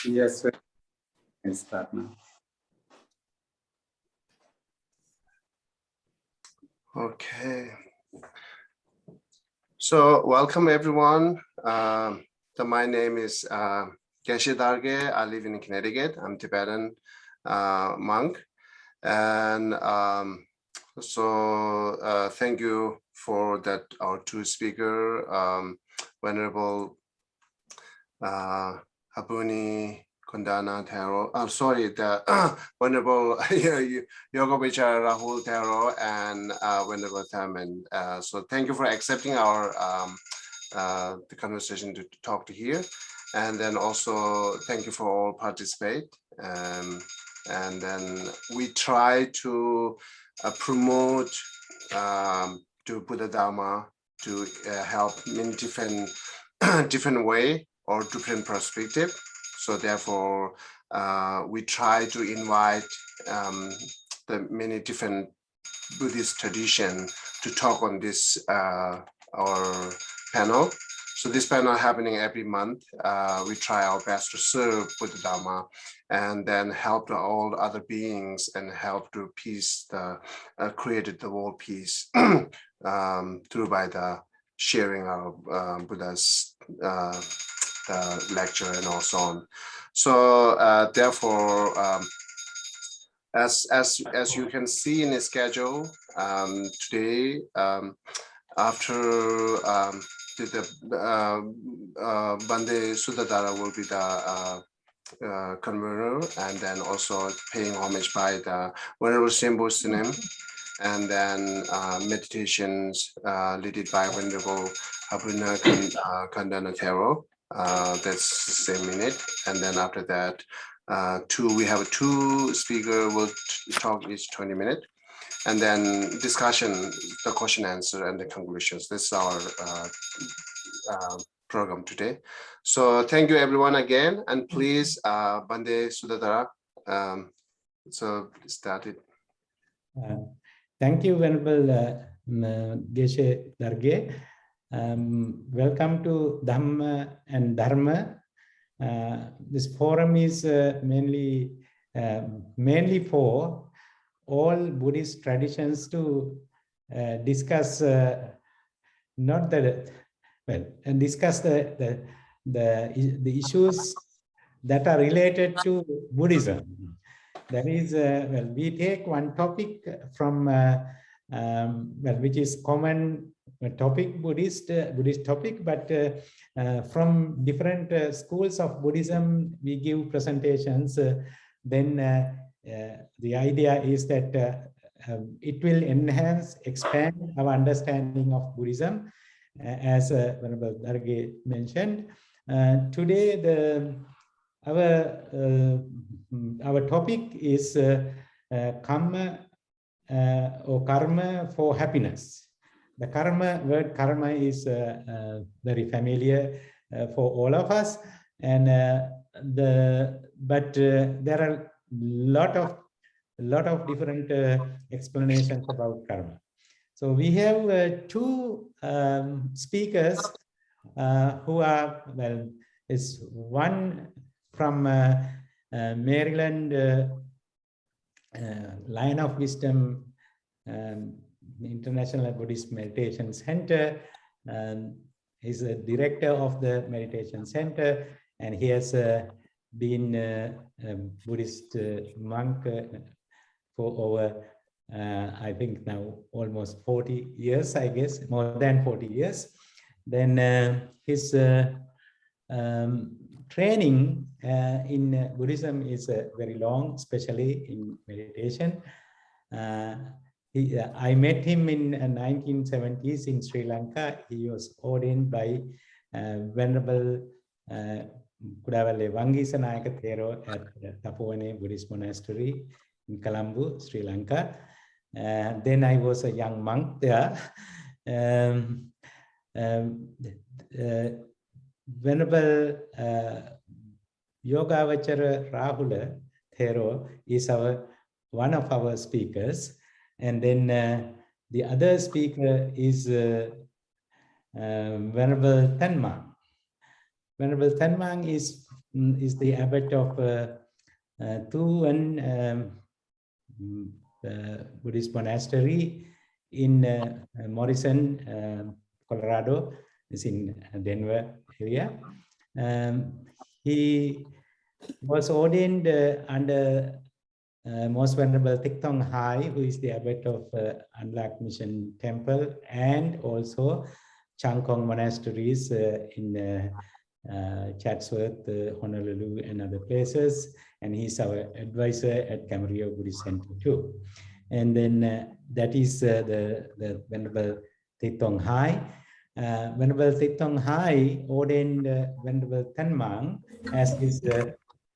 Yes, we can start now. Okay. So welcome everyone. My name is Geshe Darge. I live in Connecticut. I'm Tibetan monk. And thank you for that, our two speaker, Venerable Habuni Kondana Thero. I'm sorry, the Venerable Yoga Vichara Rahul Thero and Venerable Thaman. So thank you for accepting our the conversation to talk to here. And then also thank you for all participate. And then we try to promote to Buddha Dharma to help in different way or different perspective. So therefore, we try to invite the many different Buddhist tradition to talk on this our panel. So this panel happening every month. We try our best to serve Buddha Dharma and then help all other beings and help to peace the created the world peace through by the sharing our Buddha's lecture and also on. So therefore, as you can see in the schedule today, after the Bande Sudadara will be the convener, and then also paying homage by the Venerable Sembo Sinem, and then meditations led by Venerable Abuna Kandana Thero. That's the same minute, and then after that, we have two speakers will talk each 20 minutes, and then discussion, the question answer, and the conclusions. This is our program today. So thank you everyone again, and please Bande Sudadara. So start it. Thank you, Venerable Geshe Darge. Welcome to Dhamma and Dharma. This forum is mainly for all Buddhist traditions to discuss discuss the issues that are related to Buddhism. That is, we take one topic from which is common topic, Buddhist topic, but from different schools of Buddhism, we give presentations. Then the idea is that it will enhance, expand our understanding of Buddhism, as Venerable Darge mentioned. Today, our topic is karma or karma for happiness. The word karma is very familiar for all of us, and but there are lot of different explanations about karma. So we have two speakers who are, well, is one from Maryland Lion of Wisdom International Buddhist Meditation Center. He's a director of the Meditation Center, and he has been a Buddhist monk for over, I think now almost 40 years, I guess, more than 40 years. Then his training in Buddhism is very long, especially in meditation. I met him in 1970s in Sri Lanka. He was ordained by Venerable Kudavalle Wangisa Nayaka Thero at Tapowane Buddhist Monastery in Colombo, Sri Lanka. Then I was a young monk there. Venerable Yogavachara Rahula Thero is one of our speakers. And then the other speaker is Venerable Thanmang. Venerable Thanmang is is the abbot of Tuvan Buddhist monastery in Morrison, Colorado. It's in Denver area. He was ordained under Most Venerable Thich Thong Hai, who is the abbot of Anlak Mission Temple, and also Chang Kong monasteries in Chatsworth, Honolulu, and other places. And he's our advisor at Camarillo Buddhist Center too. And then that is the Venerable Thich Thong Hai. Venerable Thich Thong Hai ordained Venerable Than Mang as his,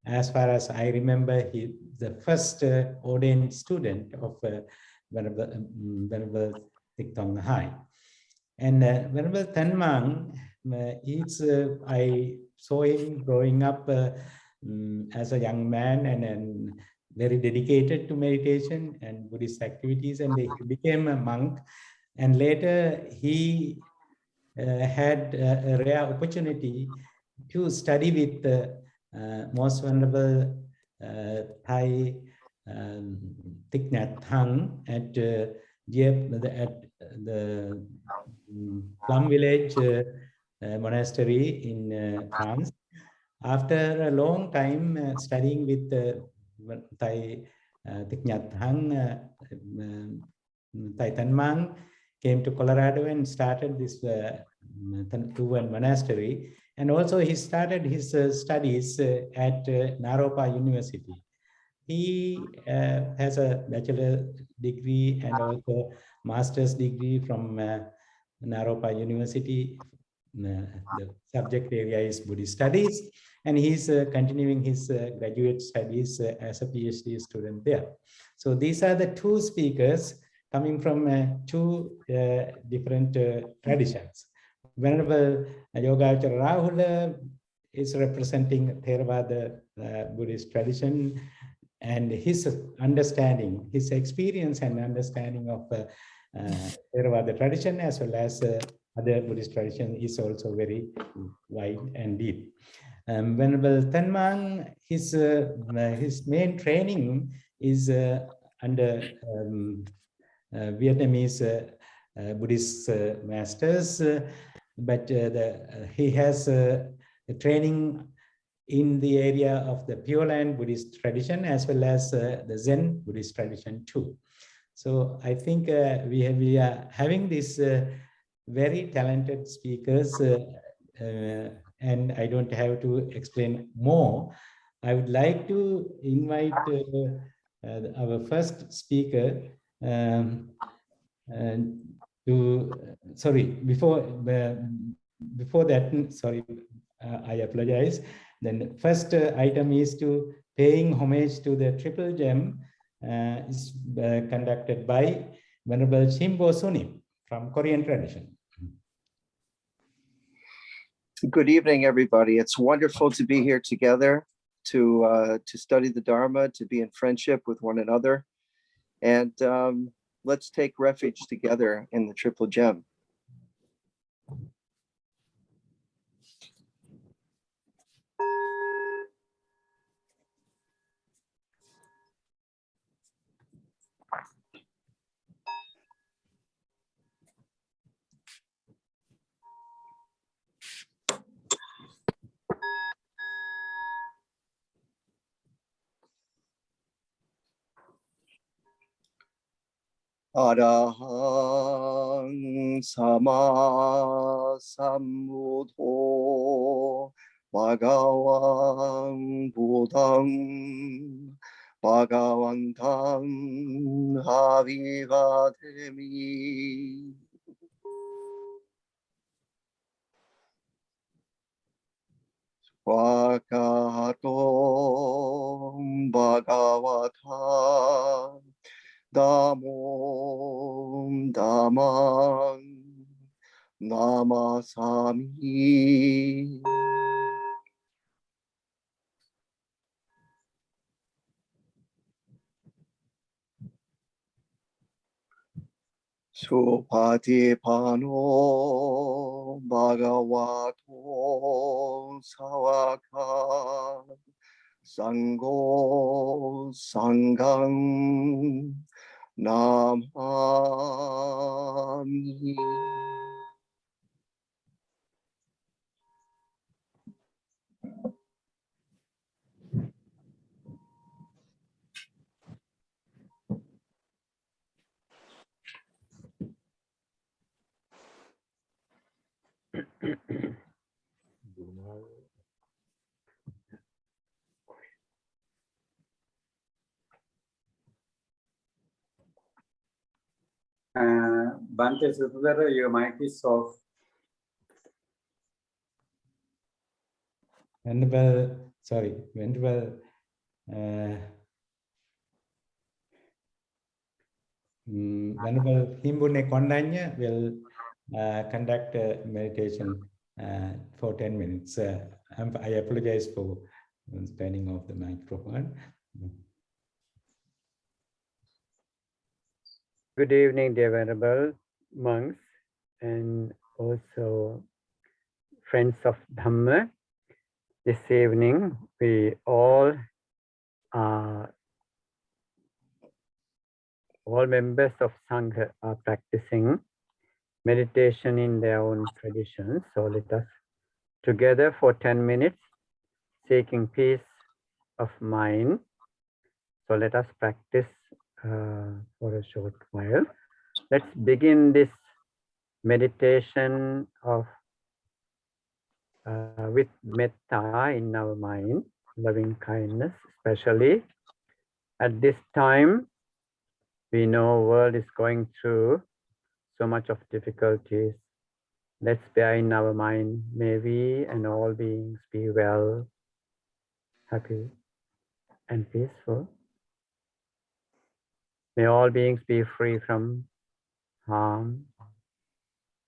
as far as I remember, he the first ordained student of Venerable Thich Thong Hai. And Venerable Than Mang, I saw him growing up as a young man and very dedicated to meditation and Buddhist activities, and he became a monk. And later he had a rare opportunity to study with Most Venerable Thai Thich Nhat Hanh at the Plum Village monastery in France. After a long time studying with Thai Thich Nhat Hanh, Thai Than Mang came to Colorado and started this Tuvan monastery. And also he started his studies at Naropa University. He has a bachelor degree and also master's degree from Naropa University. The subject area is Buddhist studies, and he's continuing his graduate studies as a PhD student there. So these are the two speakers coming from two different traditions. Venerable Yogacharya Rahula is representing Theravada Buddhist tradition, and his understanding, his experience and understanding of Theravada tradition as well as other Buddhist tradition is also very wide and deep. Venerable Than Mang, his main training is under Vietnamese Buddhist masters, but he has a training in the area of the Pure Land Buddhist tradition as well as the Zen Buddhist tradition too. So I think we are having these very talented speakers, and I don't have to explain more. I would like to invite our first speaker before that, sorry, I apologize. Then the first item is to paying homage to the Triple Gem is conducted by Venerable Shimbo Sunim from Korean tradition. Good evening, everybody. It's wonderful to be here together to study the Dharma, to be in friendship with one another. And let's take refuge together in the Triple Gem. Arahang Sama Sambuddho Bhagawang Buddhang Bhagavantang Avivademi. Swakato Bhagavata Namo Dhammang Namasami. Supatipano Bhagavato Sawaka Sangho Sangham Namami. Bante Sudhara, your mic is off. Venerable Himbune Kondanya will conduct a meditation for 10 minutes. I apologize for turning off the microphone. Good evening, dear venerable monks and also friends of Dhamma. This evening, we all members of Sangha are practicing meditation in their own tradition. So let us together for 10 minutes seeking peace of mind. So let us practice for a short while. Let's begin this meditation of with metta in our mind, loving kindness, especially at this time. We know world is going through so much of difficulties. Let's bear in our mind, may we and all beings be well, happy and peaceful. May all beings be free from harm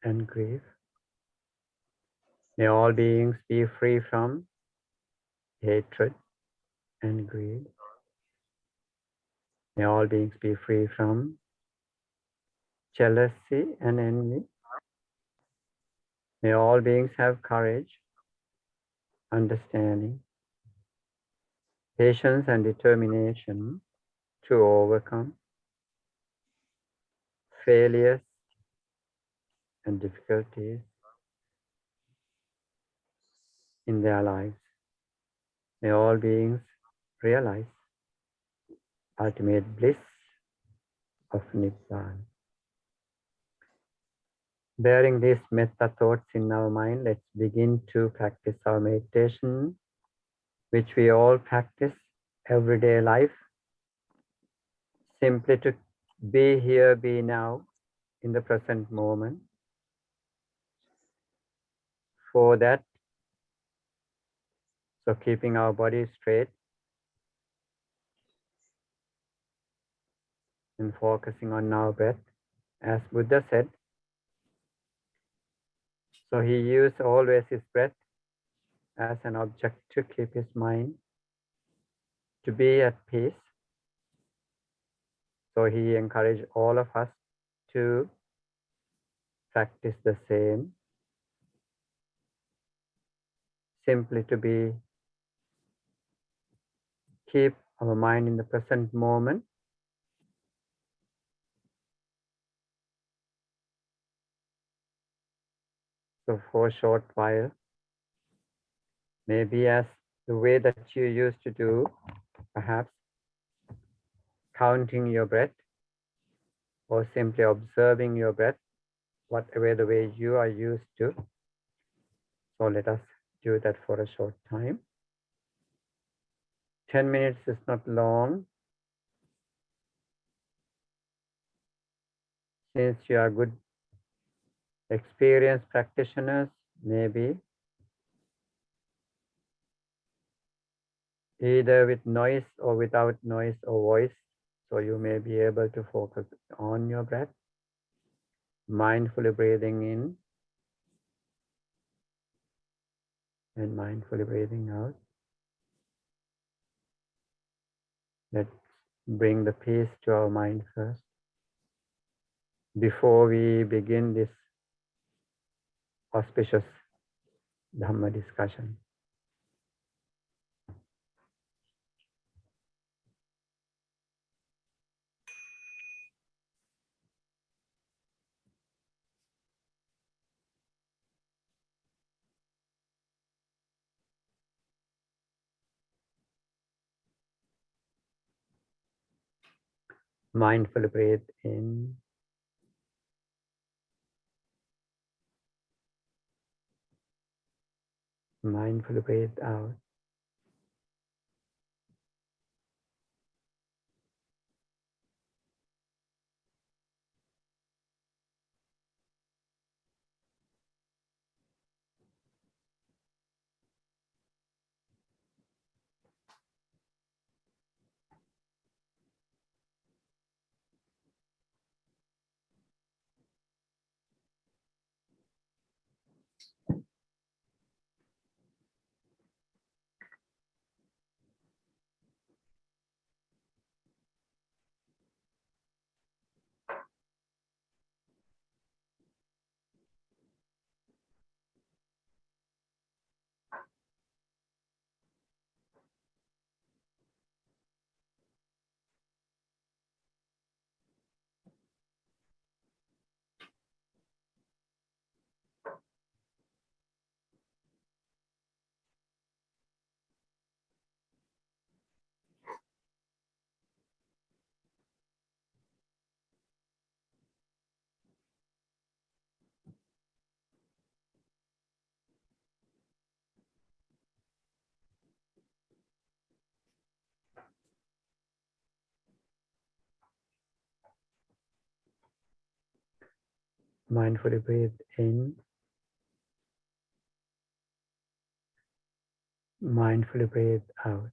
and grief. May all beings be free from hatred and greed. May all beings be free from jealousy and envy. May all beings have courage, understanding, patience and determination to overcome failures and difficulties in their lives. May all beings realize ultimate bliss of Nibbana. Bearing these metta thoughts in our mind, let's begin to practice our meditation, which we all practice everyday life, simply to be here, be now, in the present moment. For that, so keeping our body straight and focusing on our breath, as Buddha said. So he used always his breath as an object to keep his mind to be at peace. So he encouraged all of us to practice the same, simply to keep our mind in the present moment. So for a short while, maybe as the way that you used to do, perhaps counting your breath or simply observing your breath, whatever the way you are used to. So let us do that for a short time. 10 minutes is not long. Since you are good experienced practitioners, maybe either with noise or without noise or voice, so you may be able to focus on your breath, mindfully breathing in and mindfully breathing out. Let's bring the peace to our mind first, before we begin this auspicious Dhamma discussion. Mindfully breathe in. Mindfully breathe out. Mindfully breathe in. Mindfully breathe out.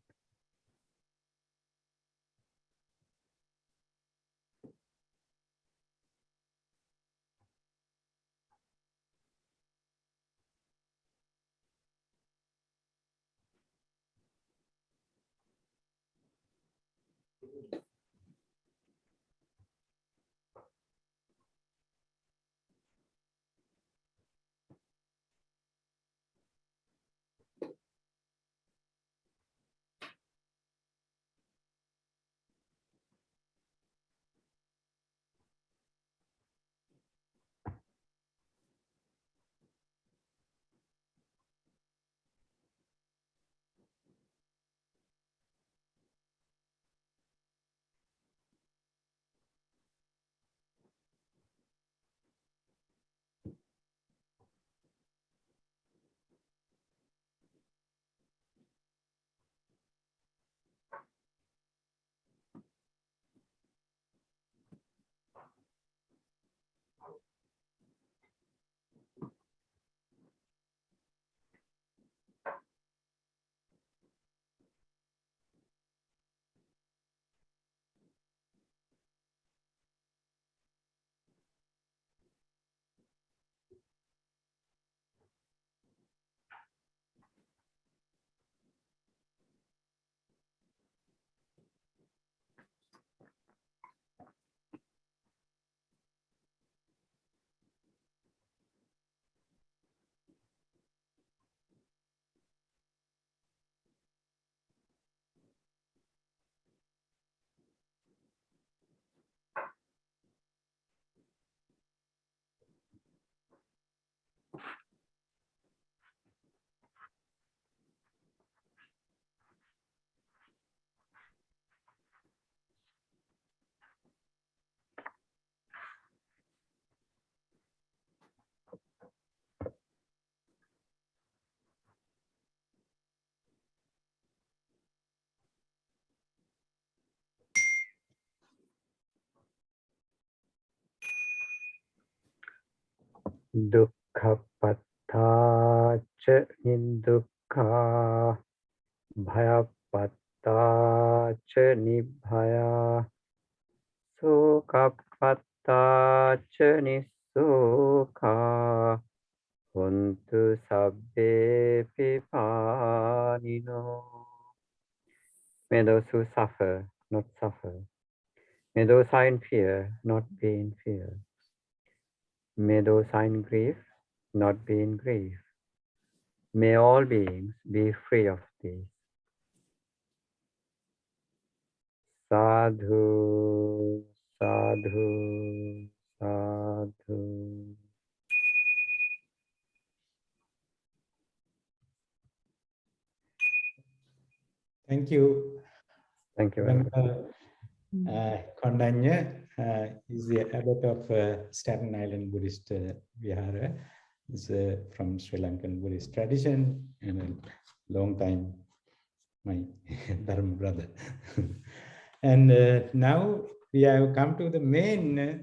Dukkha patta cha niddukkha, bhaya patta cha nibhaya, sukha patta cha nisukha, hontu sabbe pipanino. May those who suffer not suffer. May those are in fear not be in fear. May those are in grief not be in grief. May all beings be free of these. Sadhu, sadhu, sadhu. Thank you. Thank you very much. Kondanya is the abbot of Staten Island Buddhist Vihara. Is from Sri Lankan Buddhist tradition and a long time my Dharma brother. And now we have come to the main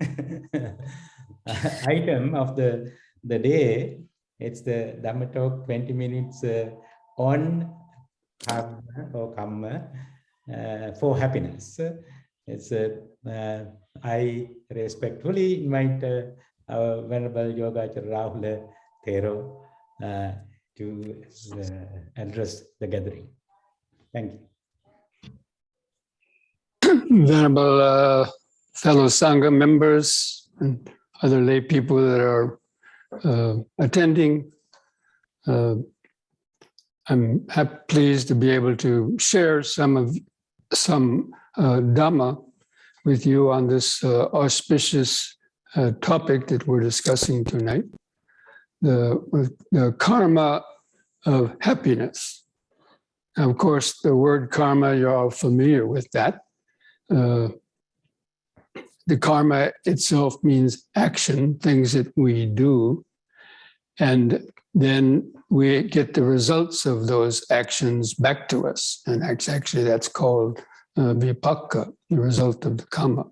item of the day. It's the Dhamma talk, 20 minutes on karma or kamma for happiness. It's I respectfully invite our Venerable Yogacharya Rahula Thero to address the gathering. Thank you. Venerable fellow Sangha members and other lay people that are attending, I'm pleased to be able to share some Dhamma with you on this auspicious topic that we're discussing tonight, the karma of happiness. Now, of course, the word karma, you're all familiar with that. The karma itself means action, things that we do, and then we get the results of those actions back to us. And actually, that's called vipaka, the result of the karma.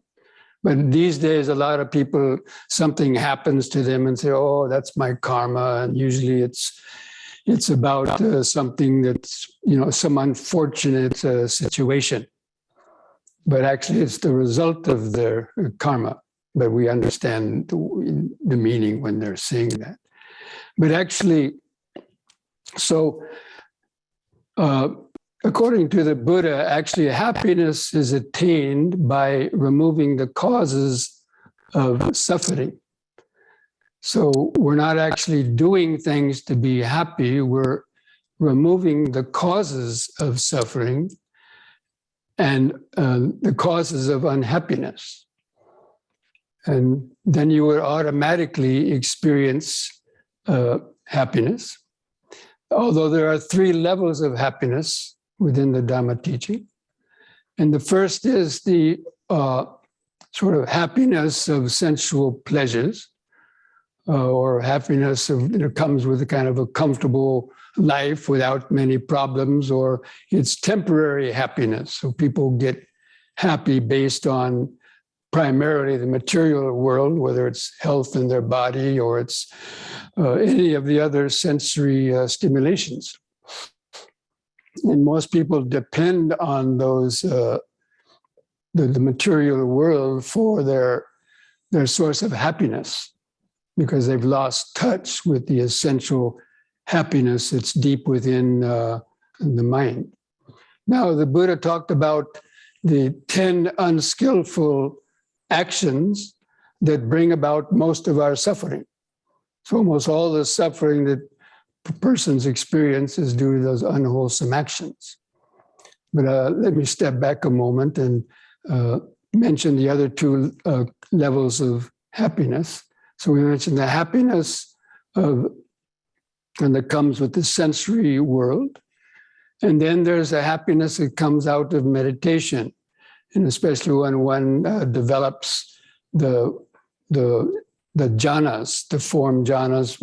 But these days, a lot of people, something happens to them and say, oh, that's my karma. And usually it's about something that's, some unfortunate situation. But actually, it's the result of their karma. But we understand the meaning when they're saying that. But actually, so according to the Buddha, actually happiness is attained by removing the causes of suffering. So we're not actually doing things to be happy, we're removing the causes of suffering and the causes of unhappiness. And then you would automatically experience happiness. Although there are 3 levels of happiness within the Dhamma teaching. And the first is the sort of happiness of sensual pleasures, or happiness comes with a kind of a comfortable life without many problems, or it's temporary happiness. So people get happy based on primarily the material world, whether it's health in their body or it's any of the other sensory stimulations. And most people depend on those, the material world for their source of happiness, because they've lost touch with the essential happiness that's deep within the mind. Now, the Buddha talked about the 10 unskillful actions that bring about most of our suffering. So almost all the suffering that persons experience is due to those unwholesome actions. But let me step back a moment and mention the other 2 levels of happiness. So we mentioned the happiness that comes with the sensory world. And then there's a happiness that comes out of meditation. And especially when one develops the jhanas, the form jhanas,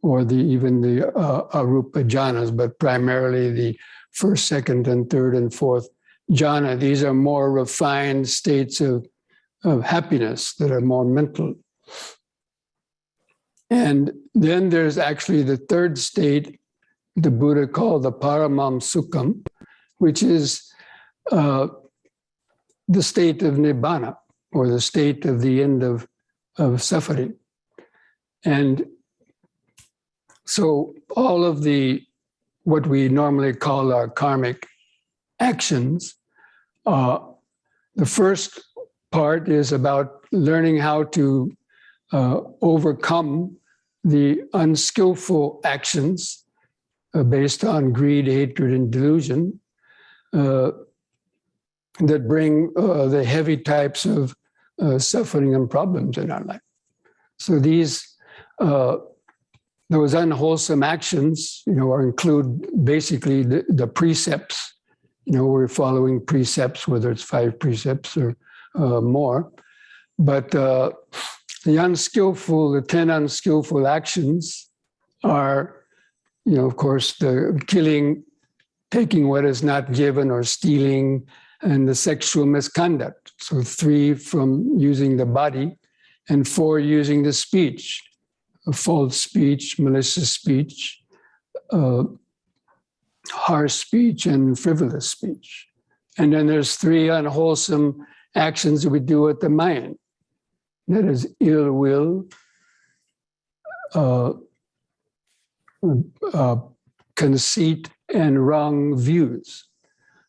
or even the arupa jhanas, but primarily the 1st, 2nd, and 3rd, and 4th jhana. These are more refined states of happiness that are more mental. And then there's actually the 3rd state, the Buddha called the paramam sukham, which is the state of nibbana, or the state of the end of suffering. And so all of what we normally call our karmic actions, the first part is about learning how to overcome the unskillful actions based on greed, hatred, and delusion that bring the heavy types of suffering and problems in our life. So those unwholesome actions, include basically the precepts we're following precepts, whether it's 5 precepts or more. But the 10 unskillful actions are, of course, the killing, taking what is not given, or stealing, and the sexual misconduct. So 3 from using the body, and 4 using the speech, false speech, malicious speech, harsh speech, and frivolous speech. And then there's 3 unwholesome actions that we do with the mind. That is ill will, conceit, and wrong views.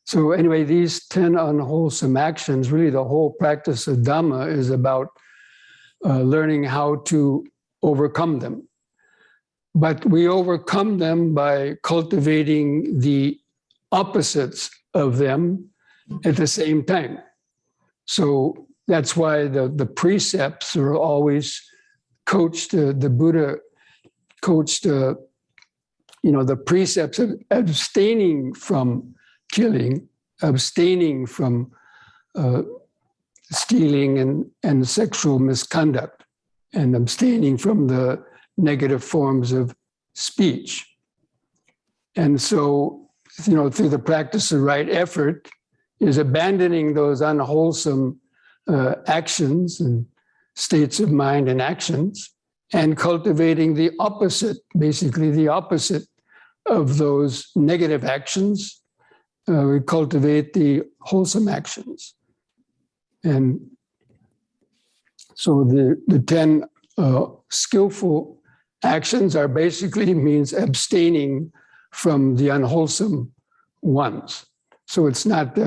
So anyway, these 10 unwholesome actions, really the whole practice of Dhamma is about learning how to overcome them. But we overcome them by cultivating the opposites of them at the same time. So that's why the precepts are always coached. The Buddha coached, the precepts of abstaining from killing, abstaining from stealing and sexual misconduct, and abstaining from the negative forms of speech. And so, through the practice of right effort is abandoning those unwholesome actions and states of mind and actions, and cultivating the opposite, basically the opposite of those negative actions. We cultivate the wholesome actions. And so the 10 skillful actions are basically means abstaining from the unwholesome ones. So it's not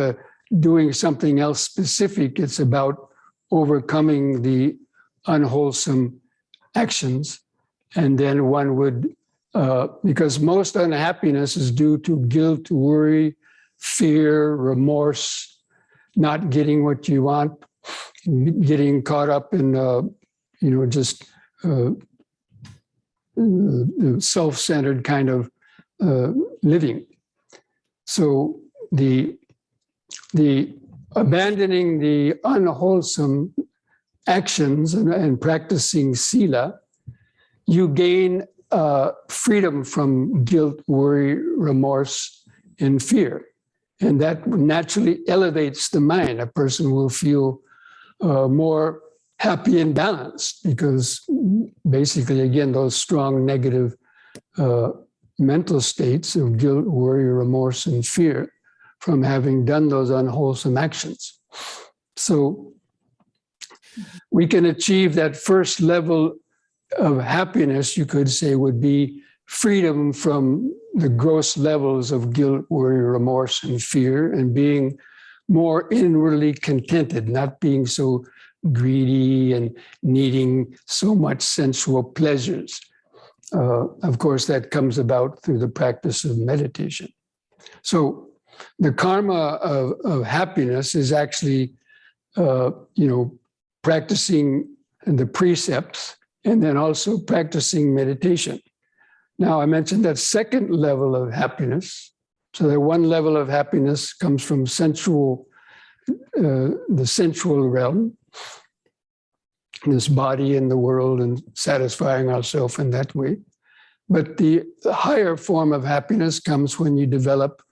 doing something else specific, it's about overcoming the unwholesome actions. And then one would, because most unhappiness is due to guilt, worry, fear, remorse, not getting what you want, getting caught up in, just self-centered kind of living. So the abandoning the unwholesome actions and practicing sila, you gain freedom from guilt, worry, remorse, and fear. And that naturally elevates the mind. A person will feel more happy and balanced because basically, again, those strong negative mental states of guilt, worry, remorse, and fear from having done those unwholesome actions. So we can achieve that first level of happiness, you could say, would be freedom from the gross levels of guilt, worry, remorse, and fear, and being more inwardly contented, not being so greedy and needing so much sensual pleasures. Of course, that comes about through the practice of meditation. So the karma of happiness is actually, practicing the precepts and then also practicing meditation. Now, I mentioned that second level of happiness. So that one level of happiness comes from the sensual realm, this body and the world, and satisfying ourselves in that way. But the higher form of happiness comes when you develop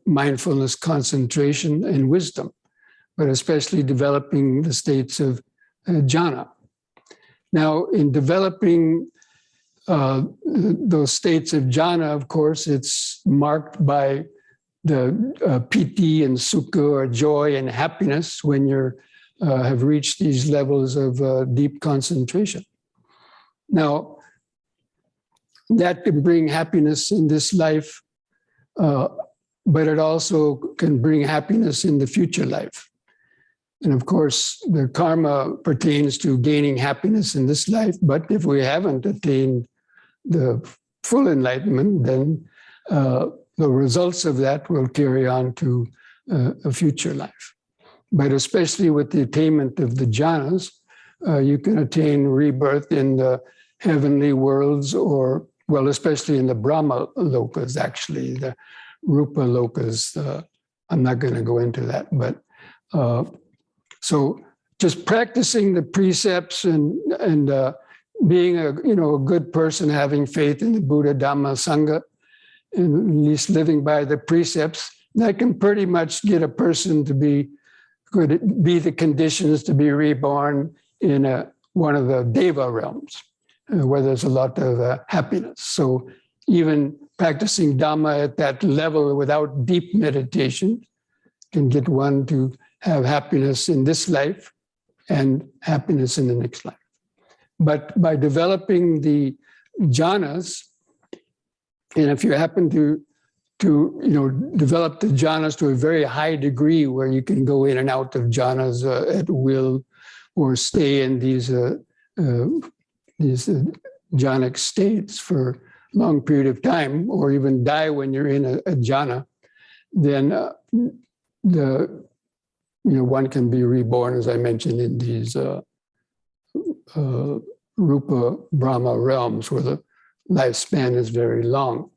mindfulness, concentration, and wisdom, but especially developing the states of jhana. Now, in developing those states of jhana, of course, it's marked by the piti and sukha, or joy and happiness, when you have reached these levels of deep concentration. Now, that can bring happiness in this life, but it also can bring happiness in the future life. And of course, the karma pertains to gaining happiness in this life, but if we haven't attained the full enlightenment, then the results of that will carry on to a future life. But especially with the attainment of the jhanas, you can attain rebirth in the heavenly worlds, or, well, especially in the Brahma lokas, actually, the Rupa lokas, I'm not going to go into that, but so just practicing the precepts and being a good person, having faith in the Buddha, Dhamma, Sangha, and at least living by the precepts, that can pretty much get a person to be the conditions to be reborn in one of the Deva realms, where there's a lot of happiness. So even practicing Dhamma at that level without deep meditation can get one to have happiness in this life and happiness in the next life. But by developing the jhanas, and if you happen to develop the jhanas to a very high degree where you can go in and out of jhanas at will, or stay in these jhanic states for a long period of time, or even die when you're in a jhana, then one can be reborn, as I mentioned, in these Rupa Brahma realms where the lifespan is very long.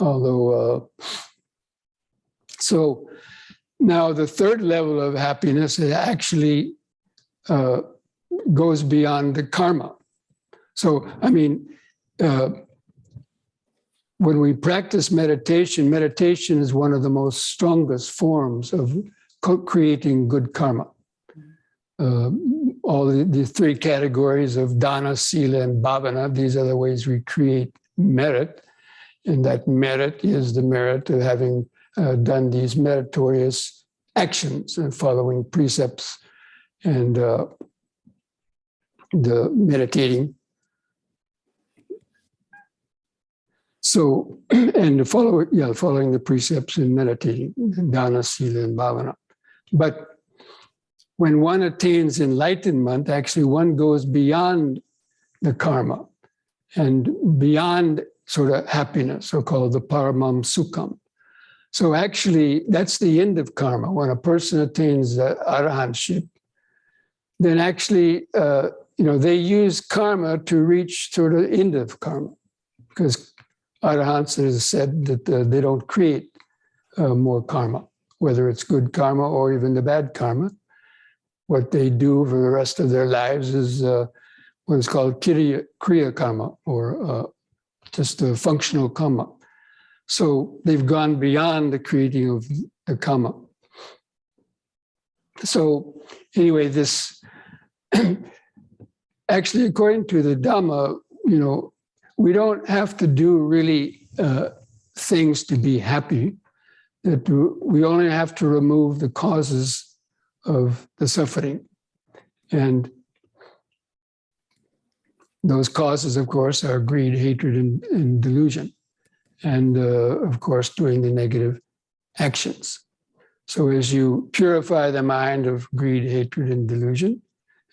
Although, so now the third level of happiness, it actually goes beyond the karma. So, I mean, when we practice meditation, meditation is one of the most strongest forms of creating good karma. All the three categories of dana, sila, and bhavana, these are the ways we create merit. And that merit is the merit of having done these meritorious actions and following precepts and the meditating. So, and following the precepts and meditating, dana, sila, and bhavana. But when one attains enlightenment, actually one goes beyond the karma and beyond sort of happiness, so-called the paramam sukham. So actually, that's the end of karma. When a person attains arahantship, then actually, they use karma to reach sort of the end of karma, because arahants has said that they don't create more karma, whether it's good karma or even the bad karma. What they do for the rest of their lives is what is called kriya karma, or just a functional karma. So they've gone beyond the creating of the karma. So anyway, this actually, according to the Dhamma, we don't have to do really things to be happy. That we only have to remove the causes of the suffering. And those causes, of course, are greed, hatred, and delusion. And, of course, doing the negative actions. So as you purify the mind of greed, hatred, and delusion,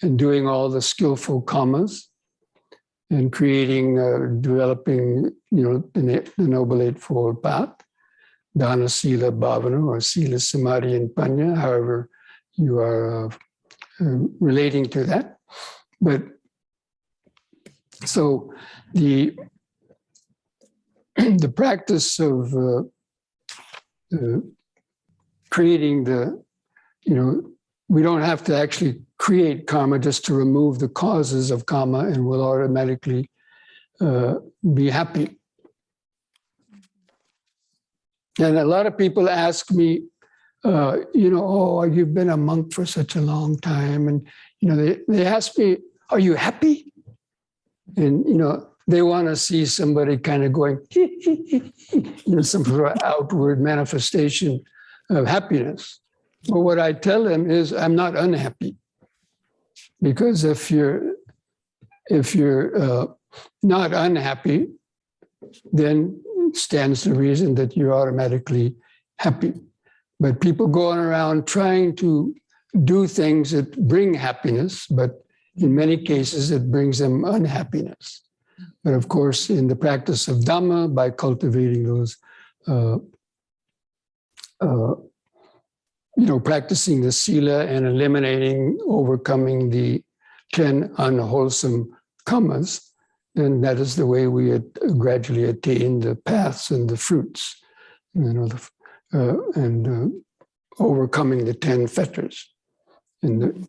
and doing all the skillful karmas, and creating, developing, the Noble Eightfold Path, dana, sila, bhavana, or sila, samadhi, and panya, however you are relating to that. But so the practice of creating we don't have to actually create karma just to remove the causes of karma, and we'll automatically be happy. And a lot of people ask me, you've been a monk for such a long time. And, they ask me, are you happy? And, they want to see somebody kind of going, some sort of outward manifestation of happiness. But what I tell them is, I'm not unhappy. Because if you're not unhappy, then stands to reason that you're automatically happy. But people going around trying to do things that bring happiness, but in many cases it brings them unhappiness. But of course, in the practice of Dhamma, by cultivating those, practicing the sila and overcoming the 10 unwholesome karmas, then that is the way we gradually attain the paths and the fruits, and overcoming the 10 fetters and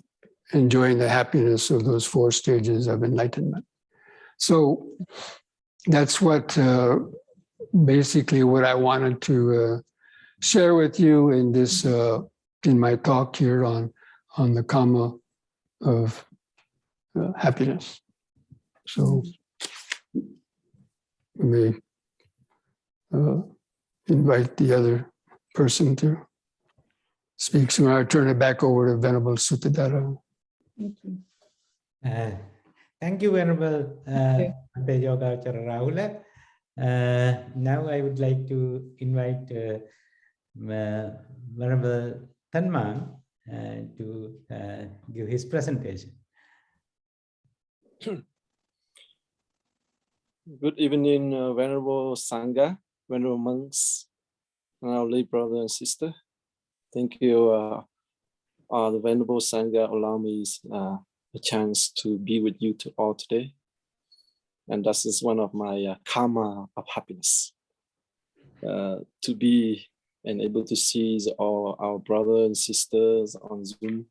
enjoying the happiness of those 4 stages of enlightenment. So that's what basically what I wanted to share with you in this in my talk here on the karma of happiness. So we may invite the other person to speak. So I turn it back over to Venerable Suttadhara. Thank you, Venerable Bhante Yogavachara Rahula. Now I would like to invite Venerable Tanmang to give his presentation. Good evening, Venerable Sangha, Venerable monks, and our lay brother and sister. Thank you, the Venerable Sangha, allow me a chance to be with you all today. And that is one of my karma of happiness, to be and able to see all our brothers and sisters on Zoom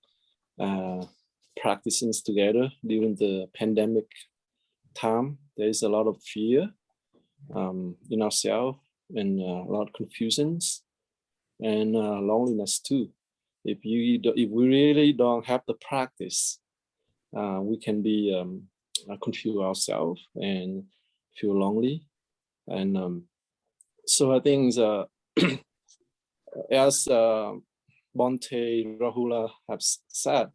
practicing together during the pandemic time. There is a lot of fear in ourselves and a lot of confusions and loneliness too. If we really don't have the practice, we can be confuse ourselves and feel lonely. And so I think as Bhante Rahula has said,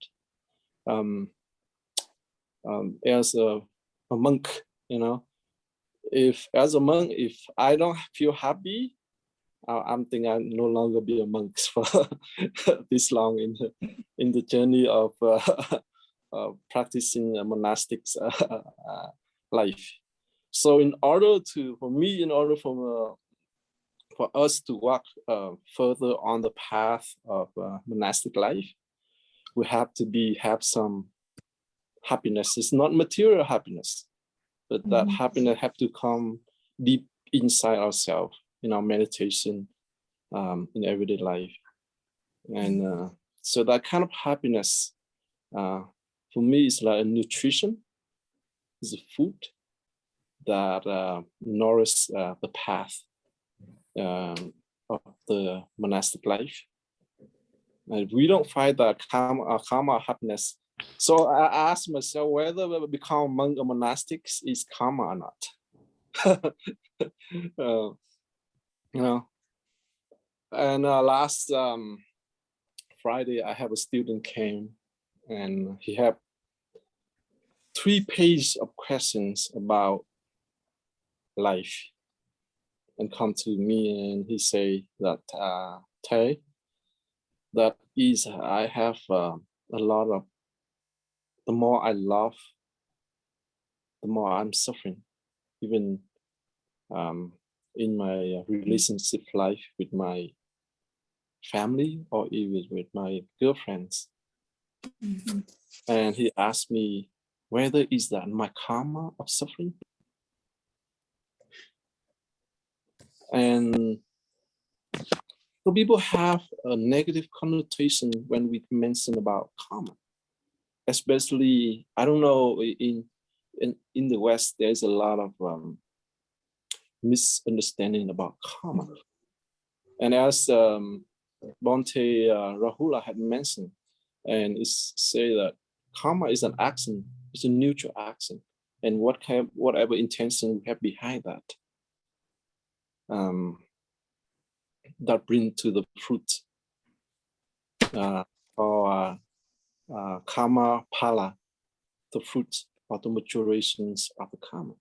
as a monk, if as a monk, if I don't feel happy, I'm thinking I'll no longer be a monk for this long in the journey of practicing a monastic life. So in order for us to walk further on the path of monastic life, we have to have some happiness. It's not material happiness, but that happiness have to come deep inside ourselves, in our meditation, in everyday life. And so that kind of happiness, for me, is like a nutrition, is a food that nourishes the path of the monastic life. And we don't find that karma happiness. So I asked myself whether we become monk or monastic is karma or not. And last Friday, I have a student came and he had 3 pages of questions about life, and come to me and he say that Thầy, that is I have a lot of, the more I love, the more I'm suffering, even in my relationship life with my family or even with my girlfriends. And he asked me, whether is that my karma of suffering? And so people have a negative connotation when we mention about karma. Especially, I don't know, in the West, there's a lot of misunderstanding about karma. And as Bhante Rahula had mentioned, and it's say that karma is an action, it's a neutral action, and whatever intention we have behind that, that bring to the fruit, or karma phala, the fruit or the maturations of the karma.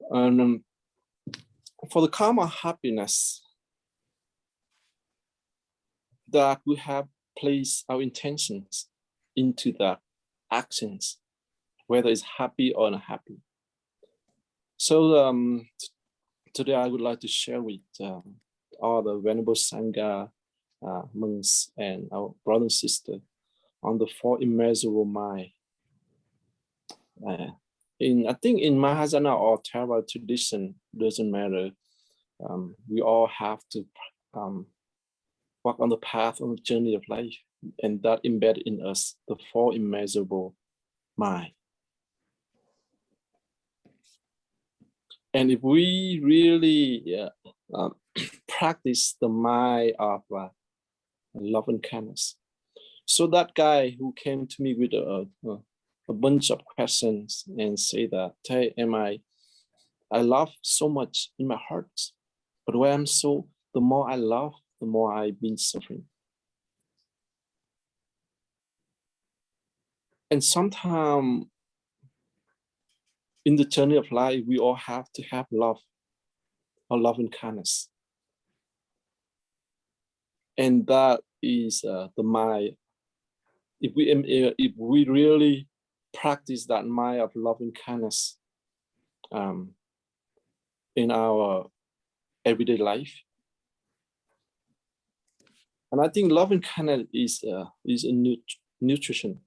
And for the karma happiness, that we have placed our intentions into the actions, whether it's happy or unhappy. So today I would like to share with all the Venerable Sangha monks and our brother and sister on the 4 immeasurable mind. I think in Mahayana or Theravada tradition, doesn't matter. We all have to walk on the path, on the journey of life, and that embedded in us the four immeasurable mind. And if we really practice the mind of love and kindness, so that guy who came to me with a bunch of questions and say that, hey, I love so much in my heart, but when the more I love, the more I've been suffering. And sometimes in the journey of life, we all have to have love or love and kindness. And that is the mind. If we really practice that mind of love and kindness in our everyday life, and I think love and kindness is a nutriment.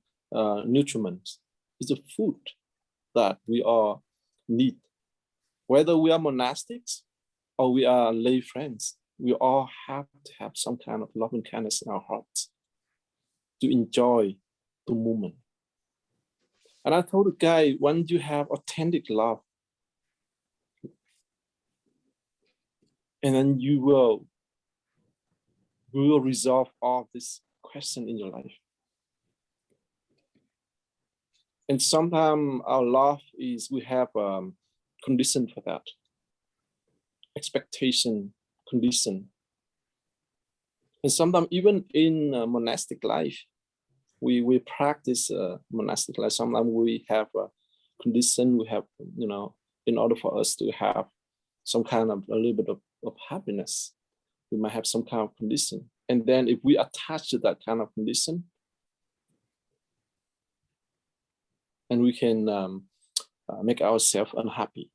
It's a food that we all need. Whether we are monastics or we are lay friends, we all have to have some kind of love and kindness in our hearts to enjoy the moment. And I told the guy, when you have authentic love, and then you will resolve all this question in your life. And sometimes our love is, we have condition for that. Expectation, condition. And sometimes even in monastic life, we practice monastic life. Sometimes we have a condition, we have, in order for us to have some kind of a little bit of happiness, we might have some kind of condition. And then if we attach to that kind of condition, and we can make ourselves unhappy.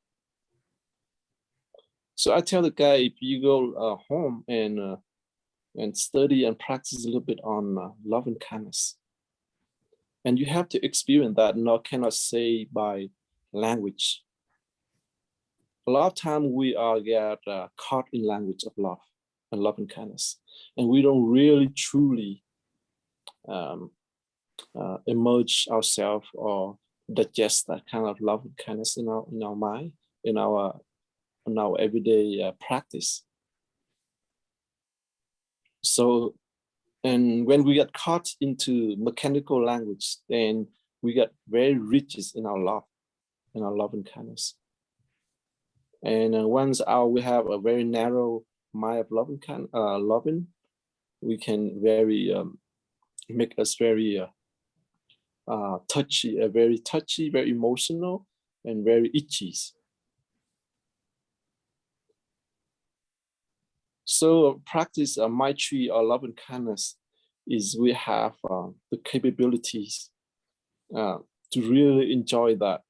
So I tell the guy, if you go home and study and practice a little bit on love and kindness, and you have to experience that, cannot say by language. A lot of time we get caught in language of love and kindness, and we don't really truly emerge ourselves or digest that kind of love and kindness in our mind, in our everyday practice. So, and when we get caught into mechanical language, then we get very riches in our love and kindness. And once we have a very narrow mind of loving, we can make us very touchy, very emotional, and very itchy. So practice Maitri or love and kindness is we have the capabilities to really enjoy that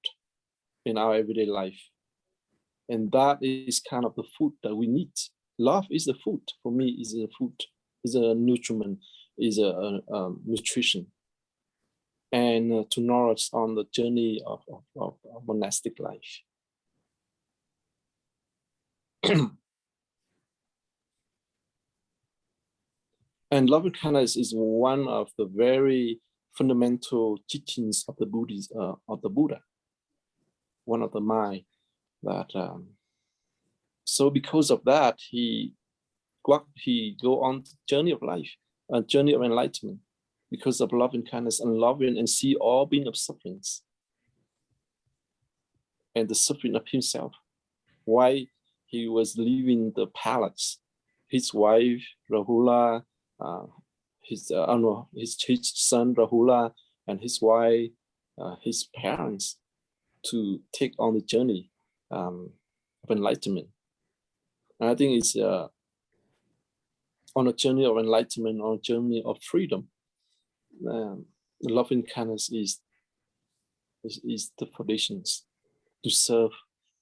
in our everyday life. And that is kind of the food that we need. Love is the food. For me, is a food, is a nutriment, is a nutrition. And to nourish on the journey of monastic life. And love and kindness is one of the very fundamental teachings of the Buddha, one of the mind that. So because of that, he go on the journey of life, a journey of enlightenment, because of love and kindness and loving and see all being of sufferings and the suffering of himself. Why he was leaving the palace, his wife Rahula, his son Rahula, and his wife, his parents, to take on the journey of enlightenment. And I think it's on a journey of enlightenment, on a journey of freedom. Love and kindness is the foundations to serve.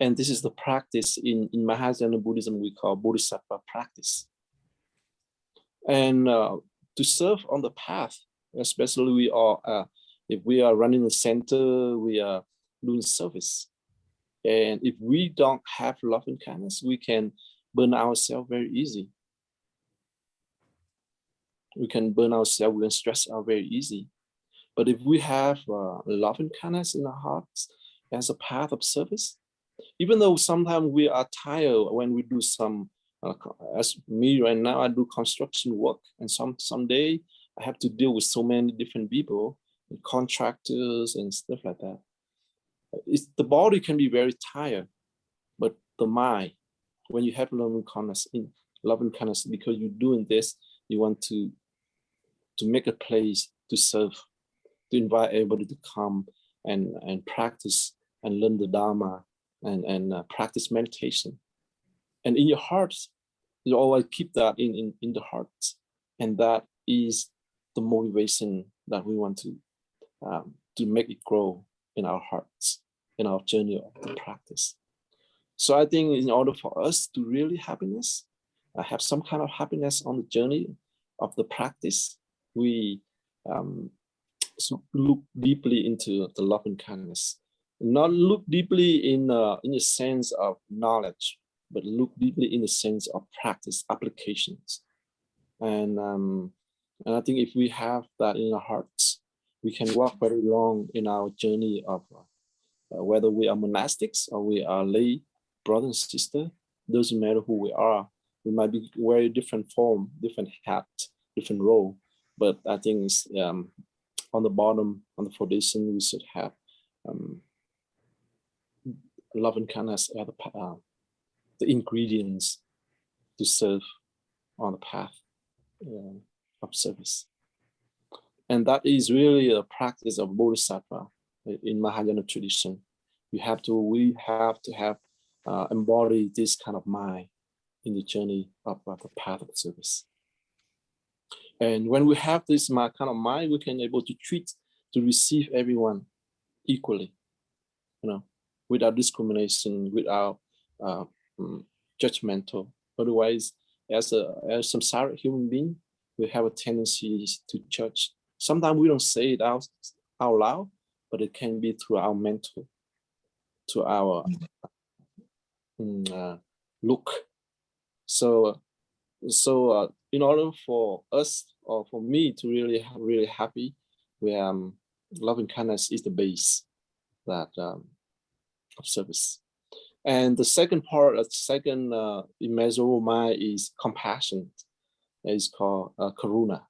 And this is the practice in Mahayana Buddhism we call Bodhisattva practice. And to serve on the path, especially we are, if we are running a center, we are doing service. And if we don't have love and kindness, we can burn ourselves very easy. We can burn ourselves, we can stress out very easy. But if we have love and kindness in our hearts as a path of service, even though sometimes we are tired when we do some, as me right now, I do construction work, and someday I have to deal with so many different people, and contractors and stuff like that. The body can be very tired, but the mind, when you have love and kindness, because you're doing this, you want to make a place to serve, to invite everybody to come and practice and learn the Dharma and practice meditation. And in your hearts, you always keep that in the hearts. And that is the motivation that we want to make it grow in our hearts, in our journey of the practice. So I think in order for us to really have some kind of happiness on the journey of the practice, we look deeply into the love and kindness. Not look deeply in the sense of knowledge, but look deeply in the sense of practice, applications. And I think if we have that in our hearts, we can walk very long in our journey of whether we are monastics or we are lay brother and sister, doesn't matter who we are. We might be very different form, different hat, different role, but I think it's, on the bottom, on the foundation, we should have love and kindness are the ingredients to serve on the path of service. And that is really a practice of Bodhisattva in Mahayana tradition. We have to have embody this kind of mind in the journey of the path of service. And when we have this kind of mind, we can able to receive everyone equally, without discrimination, without judgmental. Otherwise, as some samsara human being, we have a tendency to judge. Sometimes we don't say it out loud, but it can be through our mental, to our look. So in order for us or for me to really happy, love and kindness is the base that of service. And the second part, immeasurable mind is compassion. It's called karuna.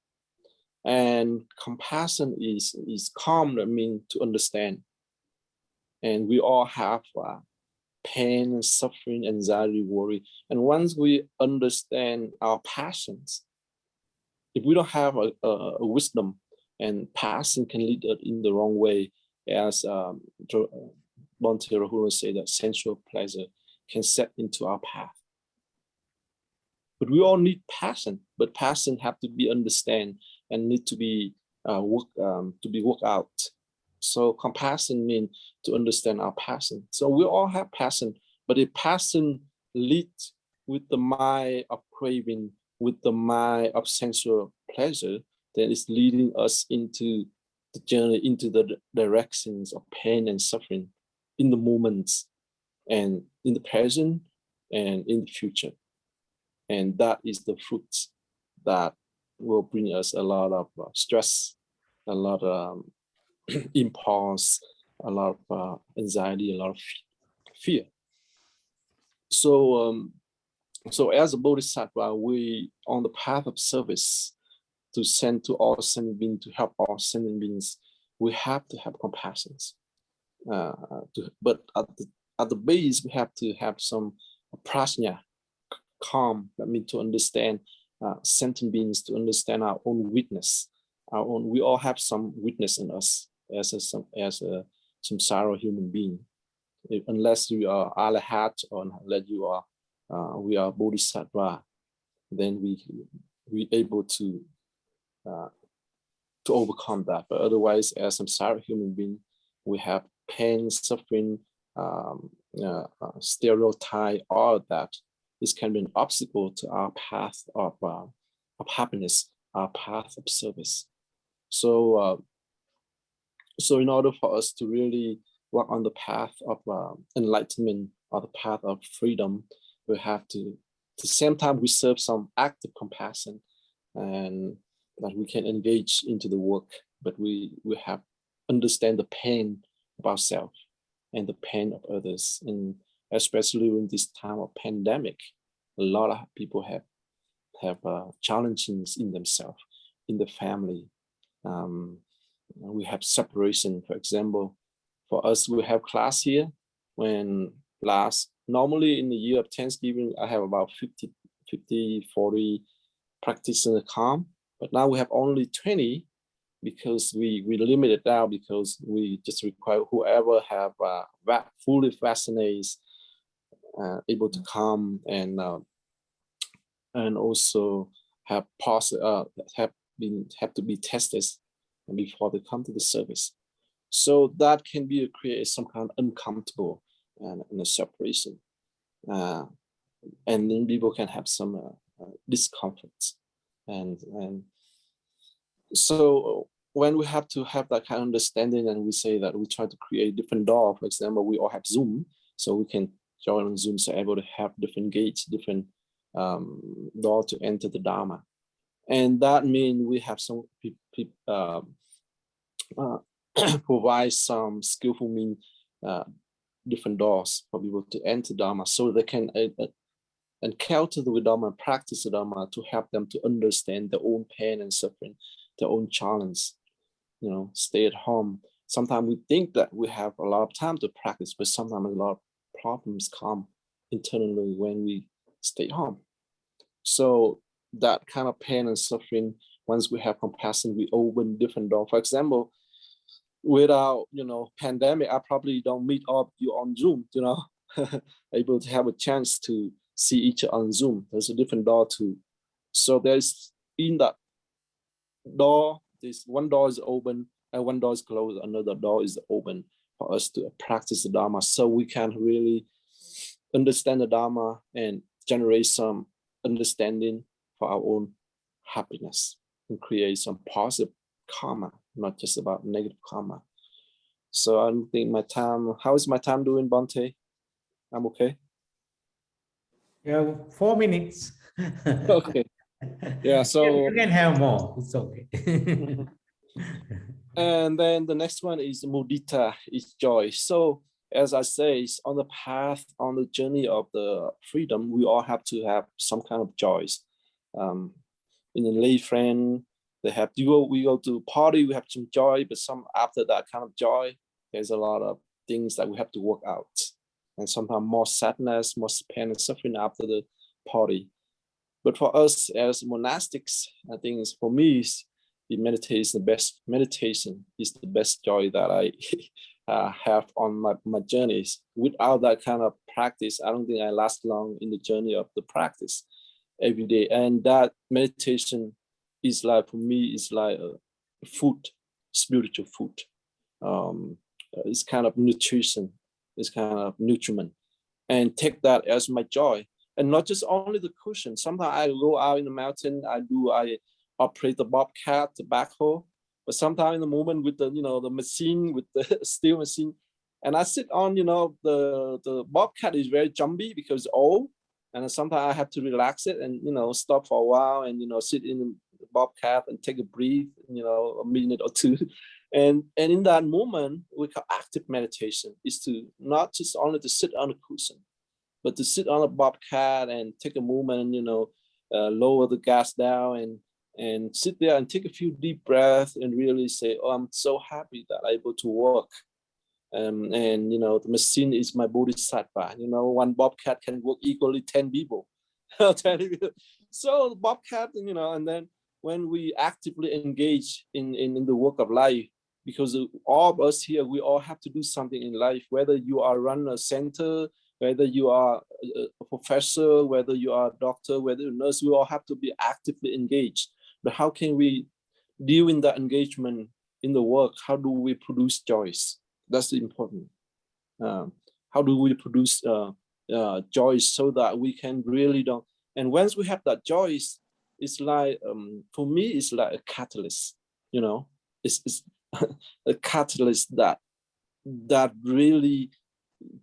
And compassion is calm, that means to understand. And we all have pain and suffering, anxiety, worry. And once we understand our passions, if we don't have a wisdom, and passion can lead us in the wrong way, as Bhante Rahula said, that sensual pleasure can set into our path. But we all need passion, but passion have to be understand and need to be worked out. So compassion means to understand our passion. So we all have passion, but if passion leads with the mind of craving, with the mind of sensual pleasure, then it's leading us into the journey, into the directions of pain and suffering in the moments and in the present and in the future. And that is the fruits that will bring us a lot of stress, a lot of impulse, a lot of anxiety, a lot of fear. So as a Bodhisattva, we on the path of service to send to all sentient beings, to help all sentient beings, we have to have compassion. But at the base, we have to have some prajna, calm, that means to understand sentient beings, to understand our own weakness. We all have some weakness in us as a samsara human being. Unless you are Arahat or unless we are Bodhisattva, then we able to overcome that. But otherwise, as samsara human being, we have pain, suffering, stereotype, all of that. This can be an obstacle to our path of happiness, our path of service. So in order for us to really walk on the path of enlightenment or the path of freedom, we have to, at the same time, we serve some active compassion, and that we can engage into the work, but we have understand the pain of ourselves and the pain of others. And especially in this time of pandemic, a lot of people have challenges in themselves, in the family. We have separation. For example, for us, we have class here. When normally in the year of Thanksgiving, I have about 40 practitioners come, but now we have only 20 because we limit it down because we just require whoever have fully vaccinated, able to come and also have to be tested before they come to the service. So that can be create some kind of uncomfortable and a separation, and then people can have some discomforts, and so when we have to have that kind of understanding, and we say that we try to create different door. For example, we all have Zoom, so we can join on Zoom, so able to have different gates, different door to enter the Dharma, and that means we have some provide some skillful means, different doors for people to enter Dharma, so they can encounter the Dharma and practice the Dharma to help them to understand their own pain and suffering, their own challenge. Stay at home. Sometimes we think that we have a lot of time to practice, but sometimes a lot of problems come internally when we stay home. So that kind of pain and suffering, once we have compassion, we open different doors. For example, without pandemic, I probably don't meet all of you on Zoom, able to have a chance to see each other on Zoom. There's a different door too. So there's in that door, this one door is open and one door is closed, another door is open for us to practice the Dharma, so we can really understand the Dharma and generate some understanding for our own happiness and create some positive karma, not just about negative karma. So I don't think how is my time doing, Bhante? I'm okay. You have 4 minutes. Okay. Yeah, so you can have more. It's okay. And then the next one is mudita, is joy. So as I say, on the path, on the journey of the freedom, we all have to have some kind of joys. In the lay friend, we go to party, we have some joy, but after that kind of joy, there's a lot of things that we have to work out. And sometimes more sadness, more pain and suffering after the party. But for us as monastics, I think for me, meditation is the best joy that I have on my journeys. Without that kind of practice, I don't think I last long in the journey of the practice every day. And that meditation is like, for me, is like a food, spiritual food. It's kind of nutrition, it's kind of nutriment, and take that as my joy. And not just only the cushion. Sometimes I go out in the mountain, I operate the bobcat, the backhoe, but sometimes in the moment with the the machine, with the steel machine, and I sit on the bobcat is very jumpy because it's old, and sometimes I have to relax it and stop for a while and sit in the bobcat and take a breathe, a minute or two, and in that moment we call active meditation is to not just only to sit on a cushion, but to sit on a bobcat and take a moment, lower the gas down and sit there and take a few deep breaths and really say, oh, I'm so happy that I'm able to work. And the machine is my bodhisattva. One bobcat can work equally 10 people. So the bobcat, and then when we actively engage in the work of life, because all of us here, we all have to do something in life, whether you are run a center, whether you are a professor, whether you are a doctor, whether you're a nurse, we all have to be actively engaged. But how can we deal in that engagement in the work? How do we produce joys? That's important. How do we produce joys so that we can really don't? And once we have that joys, it's like, for me, it's like a catalyst, it's a catalyst that really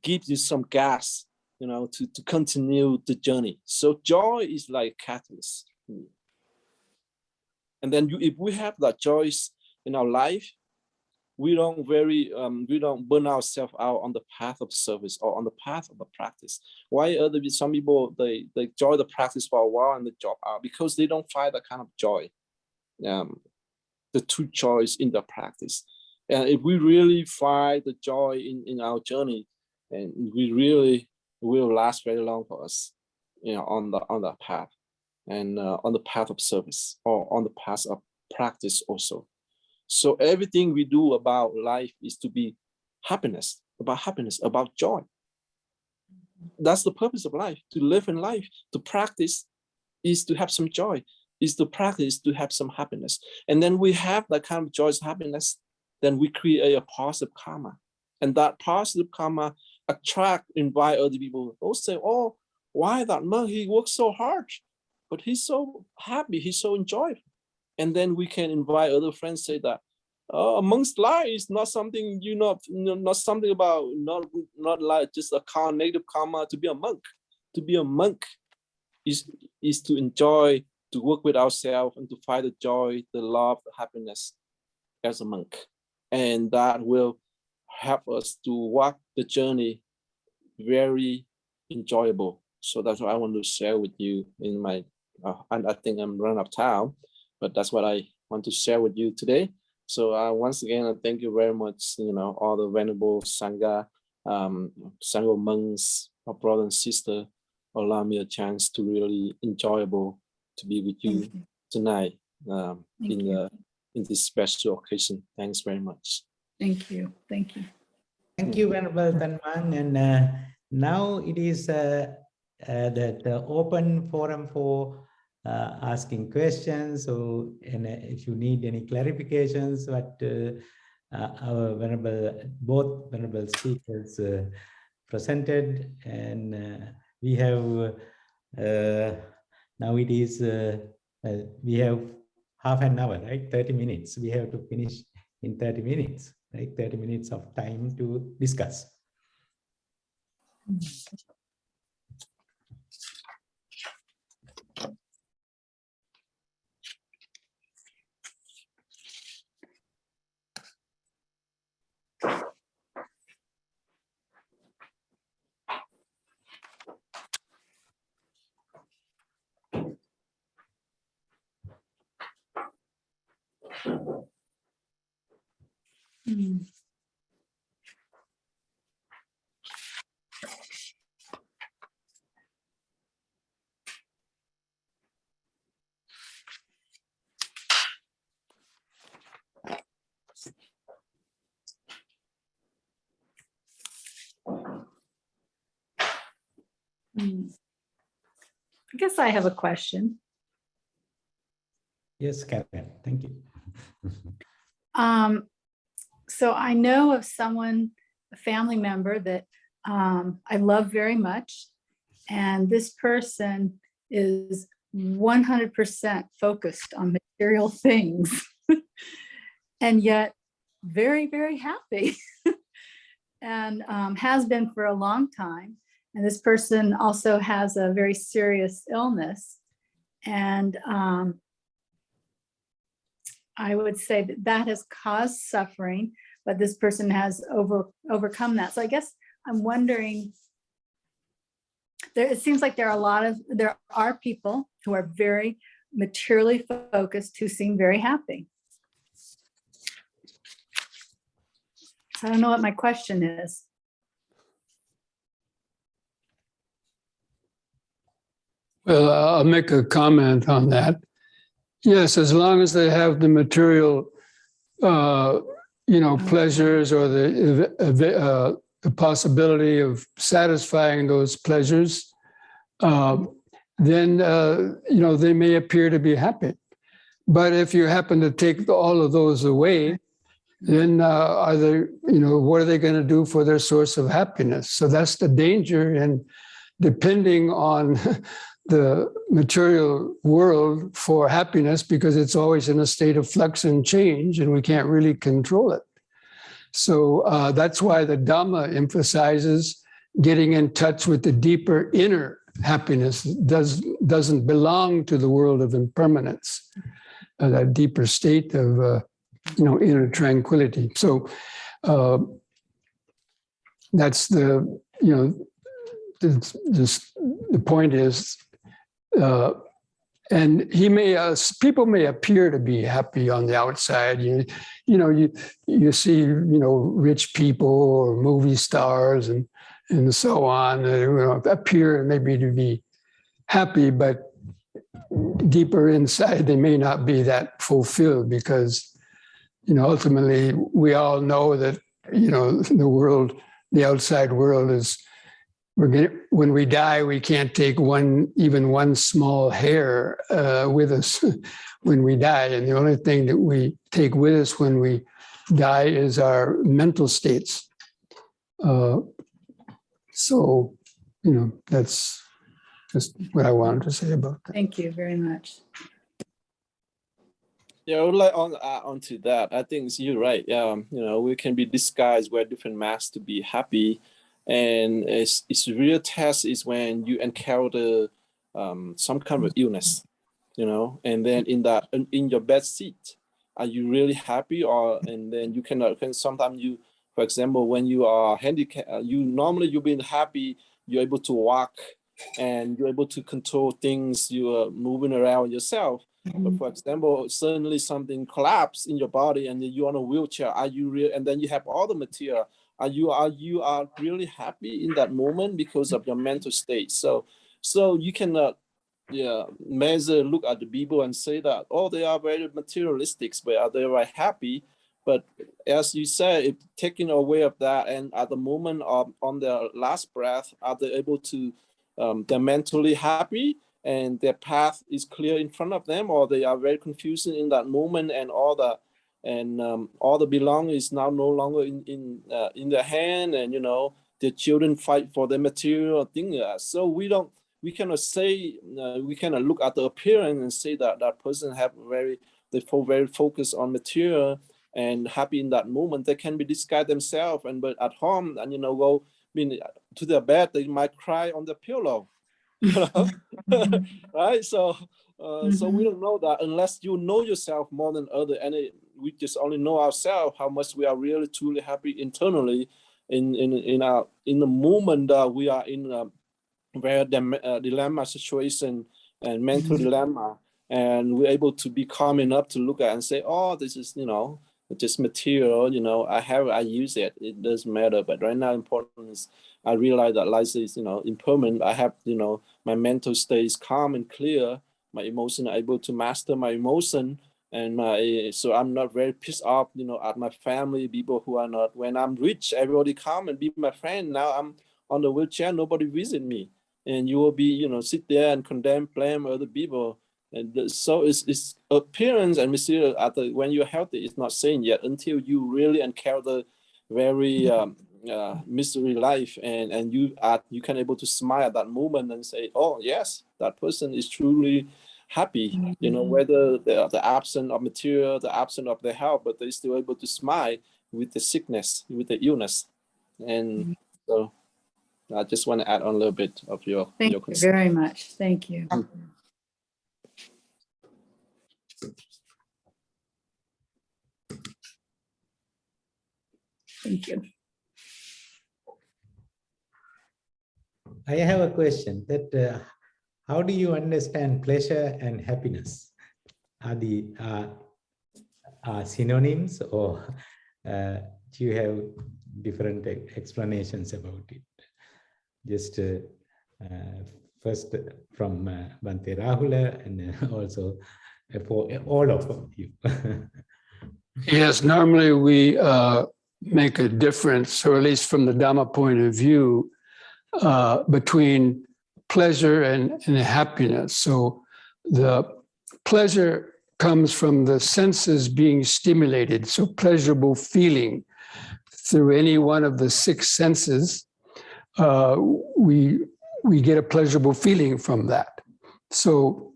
gives you some gas, to continue the journey. So joy is like a catalyst. And then if we have that choice in our life, we don't burn ourselves out on the path of service or on the path of the practice. Why some people they join the practice for a while and they drop out? Because they don't find that kind of joy, the true choice in the practice. And if we really find the joy in our journey, and we really will last very long for us, on the path, and on the path of service or on the path of practice also. So everything we do about life is to be happiness, about joy. That's the purpose of life, to live in life. To practice is to have some joy, is to practice to have some happiness. And then we have that kind of joy and happiness, then we create a positive karma. And that positive karma invite other people. They'll say, oh, why that monk, he works so hard, but he's so happy, he's so enjoyable. And then we can invite other friends, say that amongst life is not something not something about not like just a negative karma to be a monk. To be a monk is to enjoy, to work with ourselves and to find the joy, the love, the happiness as a monk. And that will help us to walk the journey very enjoyable. So that's what I want to share with you in my, and I think I'm running out of time, but that's what I want to share with you today. So once again, I thank you very much, all the venerable Sangha, Sangha monks, our brother and sister, allow me a chance to really enjoyable to be with you tonight in this special occasion. Thanks very much. Thank you. Thank you. Thank you, Venerable Tanmang. And now it is the open forum for asking questions. So, and if you need any clarifications, what our both venerable speakers presented, and we have now it is we have half an hour, right? 30 minutes. We have to finish in 30 minutes, right? 30 minutes of time to discuss. I guess I have a question. Yes, Karen, thank you. So I know of someone, a family member that I love very much, and this person is 100% focused on material things and yet very, very happy and has been for a long time. And this person also has a very serious illness. And I would say that has caused suffering, but this person has overcome that. So I guess I'm wondering, it seems like there are people who are very materially focused who seem very happy. So I don't know what my question is. Well, I'll make a comment on that. Yes, as long as they have the material, pleasures or the possibility of satisfying those pleasures, then, they may appear to be happy. But if you happen to take all of those away, then what are they going to do for their source of happiness? So that's the danger. And depending on the material world for happiness, because it's always in a state of flux and change, and we can't really control it. So that's why the Dhamma emphasizes getting in touch with the deeper inner happiness. Doesn't belong to the world of impermanence. that deeper state of, inner tranquility. So that's the point is, and people may appear to be happy on the outside. You see, rich people or movie stars and so on, appear maybe to be happy, but deeper inside, they may not be that fulfilled because, ultimately we all know that, the outside world is, when we die, we can't take even one small hair with us when we die. And the only thing that we take with us when we die is our mental states. So, that's just what I wanted to say about that. Thank you very much. Yeah, I would like onto that. I think you're right. We can be disguised, wear different masks to be happy. And it's real test is when you encounter some kind of illness, and then in your bed seat, are you really happy? And then you can sometimes for example, when you are handicapped, you've been happy, you're able to walk and you're able to control things, you are moving around yourself. But for example, suddenly something collapsed in your body and you're on a wheelchair. Are you real? And then you have all the material. Are you really happy in that moment because of your mental state? So you cannot look at the people and say that, oh, they are very materialistic, but are they very happy? But as you said, if taking away of that, and at the moment on their last breath, are they able to, they're mentally happy and their path is clear in front of them, or they are very confused in that moment and all the belonging is now no longer in their hand, and their children fight for their material thing. So we cannot say, we cannot look at the appearance and say that person they feel very focused on material and happy in that moment. They can be disguised themselves, but at home and go to their bed, they might cry on the pillow. Right? So we don't know that unless you know yourself more than other, and we just only know ourselves how much we are really truly happy internally in the moment that we are in a very dilemma situation and mental dilemma, and we're able to be calm enough to look at and say, oh, this is just material, I use it doesn't matter. But right now important is I realize that life is impermanent. I have my mental state is calm and clear, my emotion are able to master my emotion, and so I'm not very pissed off at my family, people who are not. When I'm rich, everybody come and be my friend. Now I'm on the wheelchair, nobody visit me, and you will be sit there and blame other people. And so it's appearance and material when you're healthy, it's not saying yet until you really encounter very misery life, and you can able to smile at that moment and say, oh yes, that person is truly happy, whether the absence of material, the absence of their health, but they're still able to smile with the sickness, with the illness. And so I just want to add on a little bit of your Thank you concern. very much. Thank you. Thank you. I have a question that how do you understand pleasure and happiness? Are the synonyms, or do you have different explanations about it? Just first from Bhante Rahula, and also for all of you. Yes, normally we make a difference, or at least from the Dhamma point of view, between pleasure and happiness. So the pleasure comes from the senses being stimulated. So pleasurable feeling through any one of the 6 senses, we get a pleasurable feeling from that. So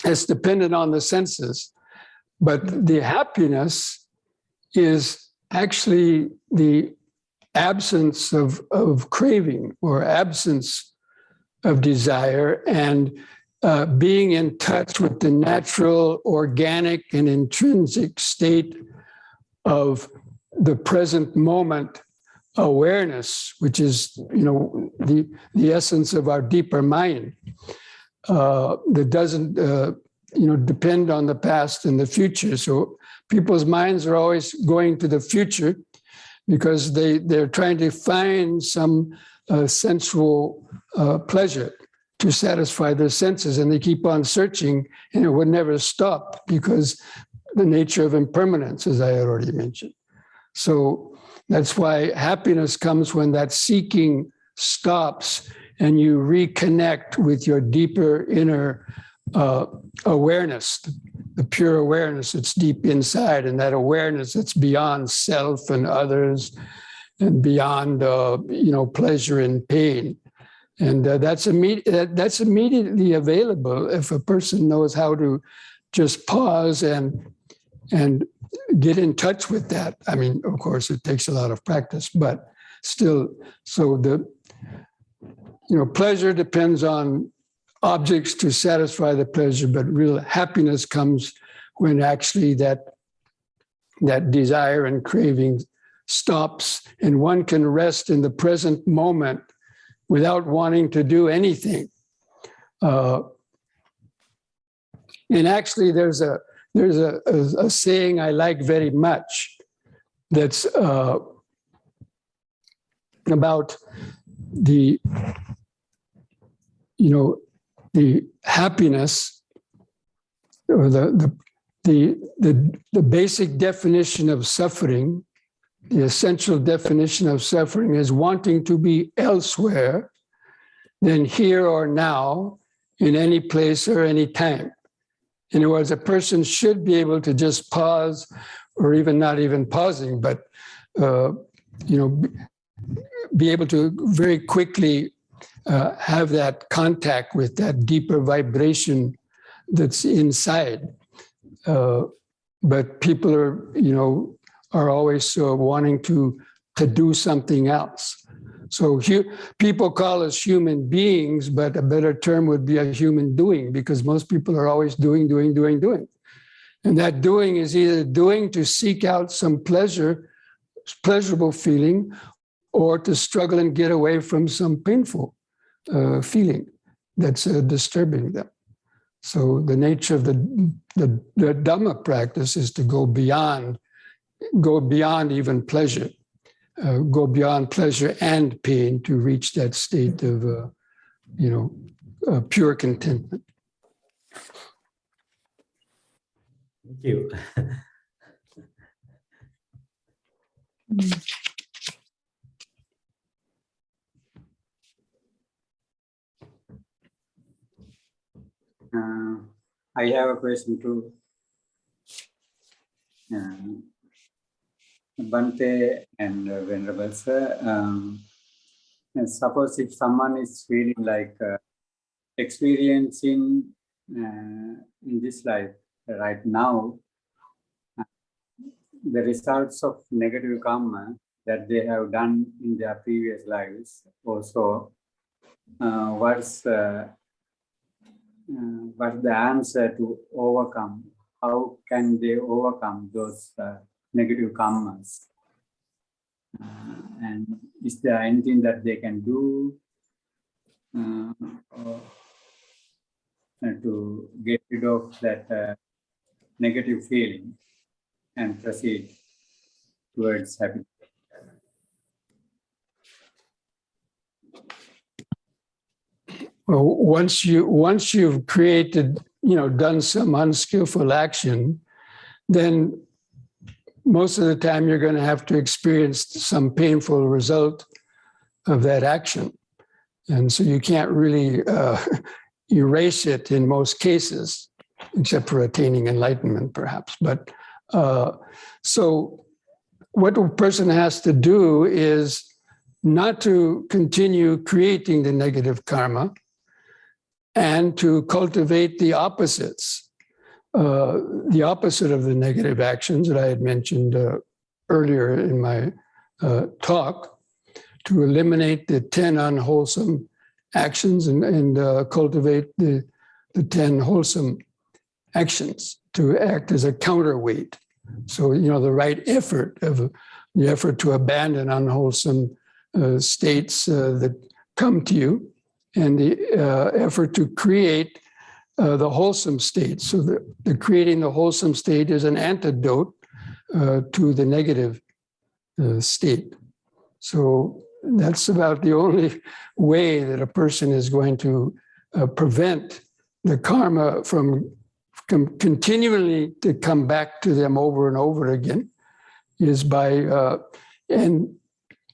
it's dependent on the senses, but the happiness is actually the absence of craving or absence of desire, and being in touch with the natural, organic, and intrinsic state of the present moment awareness, which is, the essence of our deeper mind, that doesn't, depend on the past and the future. So people's minds are always going to the future because they're trying to find some sensual pleasure to satisfy their senses, and they keep on searching, and it would never stop because the nature of impermanence, as I had already mentioned. So that's why happiness comes when that seeking stops and you reconnect with your deeper inner awareness, the pure awareness that's deep inside, and that awareness that's beyond self and others and beyond, pleasure and pain. And that's immediately available if a person knows how to just pause and get in touch with that. I mean, of course, it takes a lot of practice, but still, so pleasure depends on objects to satisfy the pleasure, but real happiness comes when actually that desire and craving stops and one can rest in the present moment without wanting to do anything. And actually, there's a saying I like very much that's about the happiness, or the basic definition of suffering. The essential definition of suffering is wanting to be elsewhere than here or now, in any place or any time. In other words, a person should be able to just pause, or even not even pausing, but be able to very quickly have that contact with that deeper vibration that's inside. But people are always wanting to do something else. So people call us human beings, but a better term would be a human doing, because most people are always doing. And that doing is either doing to seek out some pleasurable feeling, or to struggle and get away from some painful feeling that's disturbing them. So the nature of the Dhamma practice is to go beyond even pleasure, go beyond pleasure and pain to reach that state of, pure contentment. Thank you. I have a question too. Bhante and Venerable Sir, and suppose if someone is feeling like experiencing in this life right now the results of negative karma that they have done in their previous lives, also what's the answer to overcome? How can they overcome those negative karmas? And is there anything that they can do to get rid of that negative feeling and proceed towards happiness? Well, once you've created, done some unskillful action, then most of the time you're going to have to experience some painful result of that action. And so you can't really erase it in most cases, except for attaining enlightenment, perhaps. But so what a person has to do is not to continue creating the negative karma, and to cultivate the opposites, the opposite of the negative actions that I had mentioned earlier in my talk, to eliminate the 10 unwholesome actions and cultivate the the 10 wholesome actions to act as a counterweight. So, the right effort of the effort to abandon unwholesome states that come to you, and the effort to create the wholesome state. So the creating the wholesome state is an antidote to the negative state. So that's about the only way that a person is going to prevent the karma from continually to come back to them over and over again, is by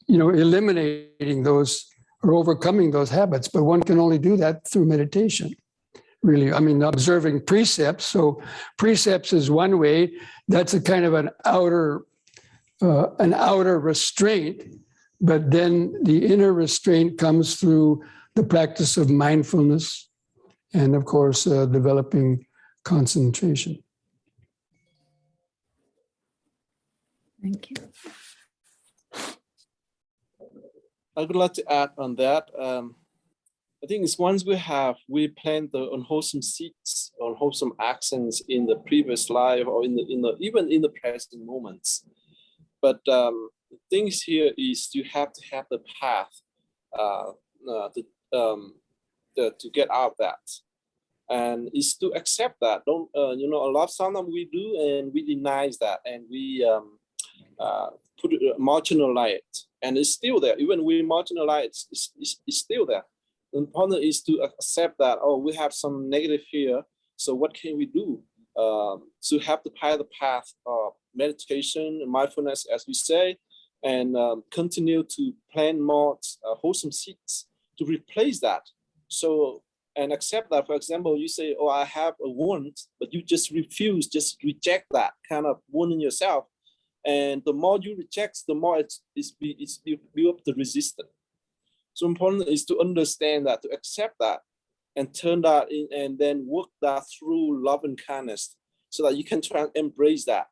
eliminating those or overcoming those habits. But one can only do that through meditation. Really, observing precepts. So precepts is one way. That's a kind of an outer restraint. But then the inner restraint comes through the practice of mindfulness, and of course, developing concentration. Thank you. I would like to add on that. I think it's once we plant the unwholesome seeds, unwholesome actions in the previous life or even in the present moments. But the things here is you have to have the path to get out of that, and is to accept that. Don't a lot sometimes we do and we deny that, and we put it, marginalize it, and it's still there. Even we marginalize it's still there. The important is to accept that, we have some negative here, so what can we do? To have to pilot the path of meditation and mindfulness, as we say, and continue to plant more wholesome seeds to replace that. So, and accept that. For example, you say, I have a wound, but you just refuse, just reject that kind of wound in yourself. And the more you reject, the more it's build up the resistance. So important is to understand that, to accept that, and turn that in, and then work that through love and kindness, so that you can try and embrace that,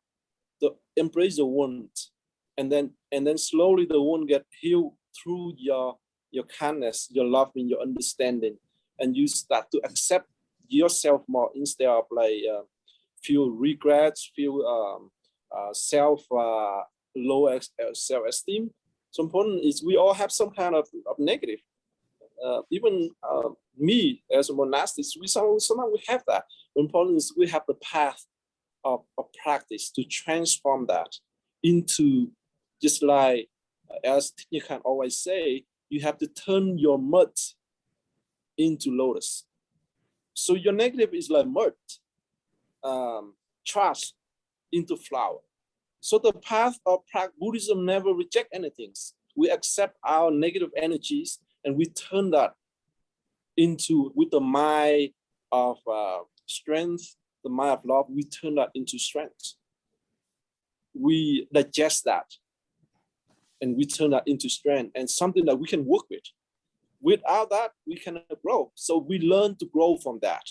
embrace the wound, and then slowly the wound get healed through your kindness, your love, and your understanding, and you start to accept yourself more instead of feel regrets, feel low self-esteem. So important is we all have some kind of negative. Even me as a monastic, sometimes we have that. The important is we have the path of practice to transform that into, just like as Thich Nhat Hanh always say, you have to turn your mud into lotus. So your negative is like mud, trash into flower. So the path of Buddhism never reject anything. We accept our negative energies and we turn that into, with the mind of strength, the mind of love, we turn that into strength. We digest that and we turn that into strength and something that we can work with. Without that, we cannot grow. So we learn to grow from that.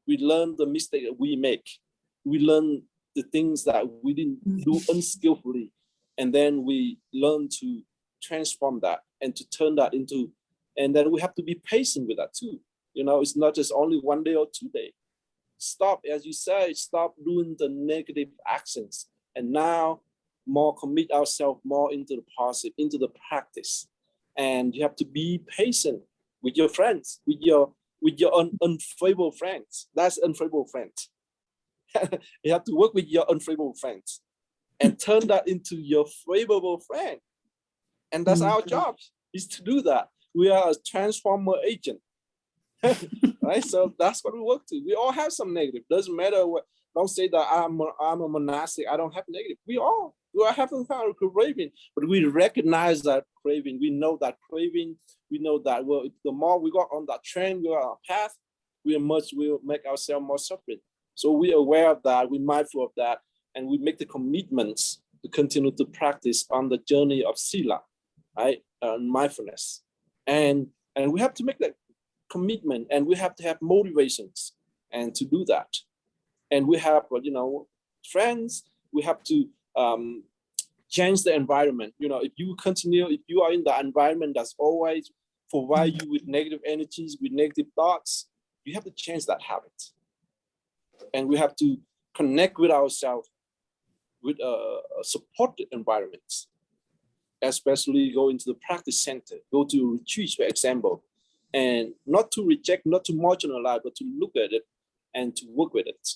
We learn the mistake that we make. We learn the things that we didn't do unskillfully. And then we learn to transform that and to turn that into, and then we have to be patient with that too. It's not just only 1 day or 2 days. Stop, as you say, stop doing the negative actions. And now more commit ourselves more into the positive, into the practice. And you have to be patient with your friends, with your unfavorable friends. That's unfavorable friends. You have to work with your unfavorable friends and turn that into your favorable friend. And that's our job, is to do that. We are a transformer agent, right? So that's what we work to. We all have some negative. Doesn't matter what. Don't say that I'm a monastic, I don't have negative. We all have some kind of craving, but we recognize that craving. We know that craving. We know that the more we go on that trend, we are on a path, we'll make ourselves more suffering. So we're aware of that, we're mindful of that, and we make the commitments to continue to practice on the journey of sila, right? Mindfulness. And we have to make that commitment, and we have to have motivations and to do that. And we have, friends, we have to change the environment. If you are in the environment that's always provide you with negative energies, with negative thoughts, you have to change that habit. And we have to connect with ourselves with a supported environment, especially go into the practice center, go to retreats, for example, and not to reject, not to marginalize, but to look at it and to work with it.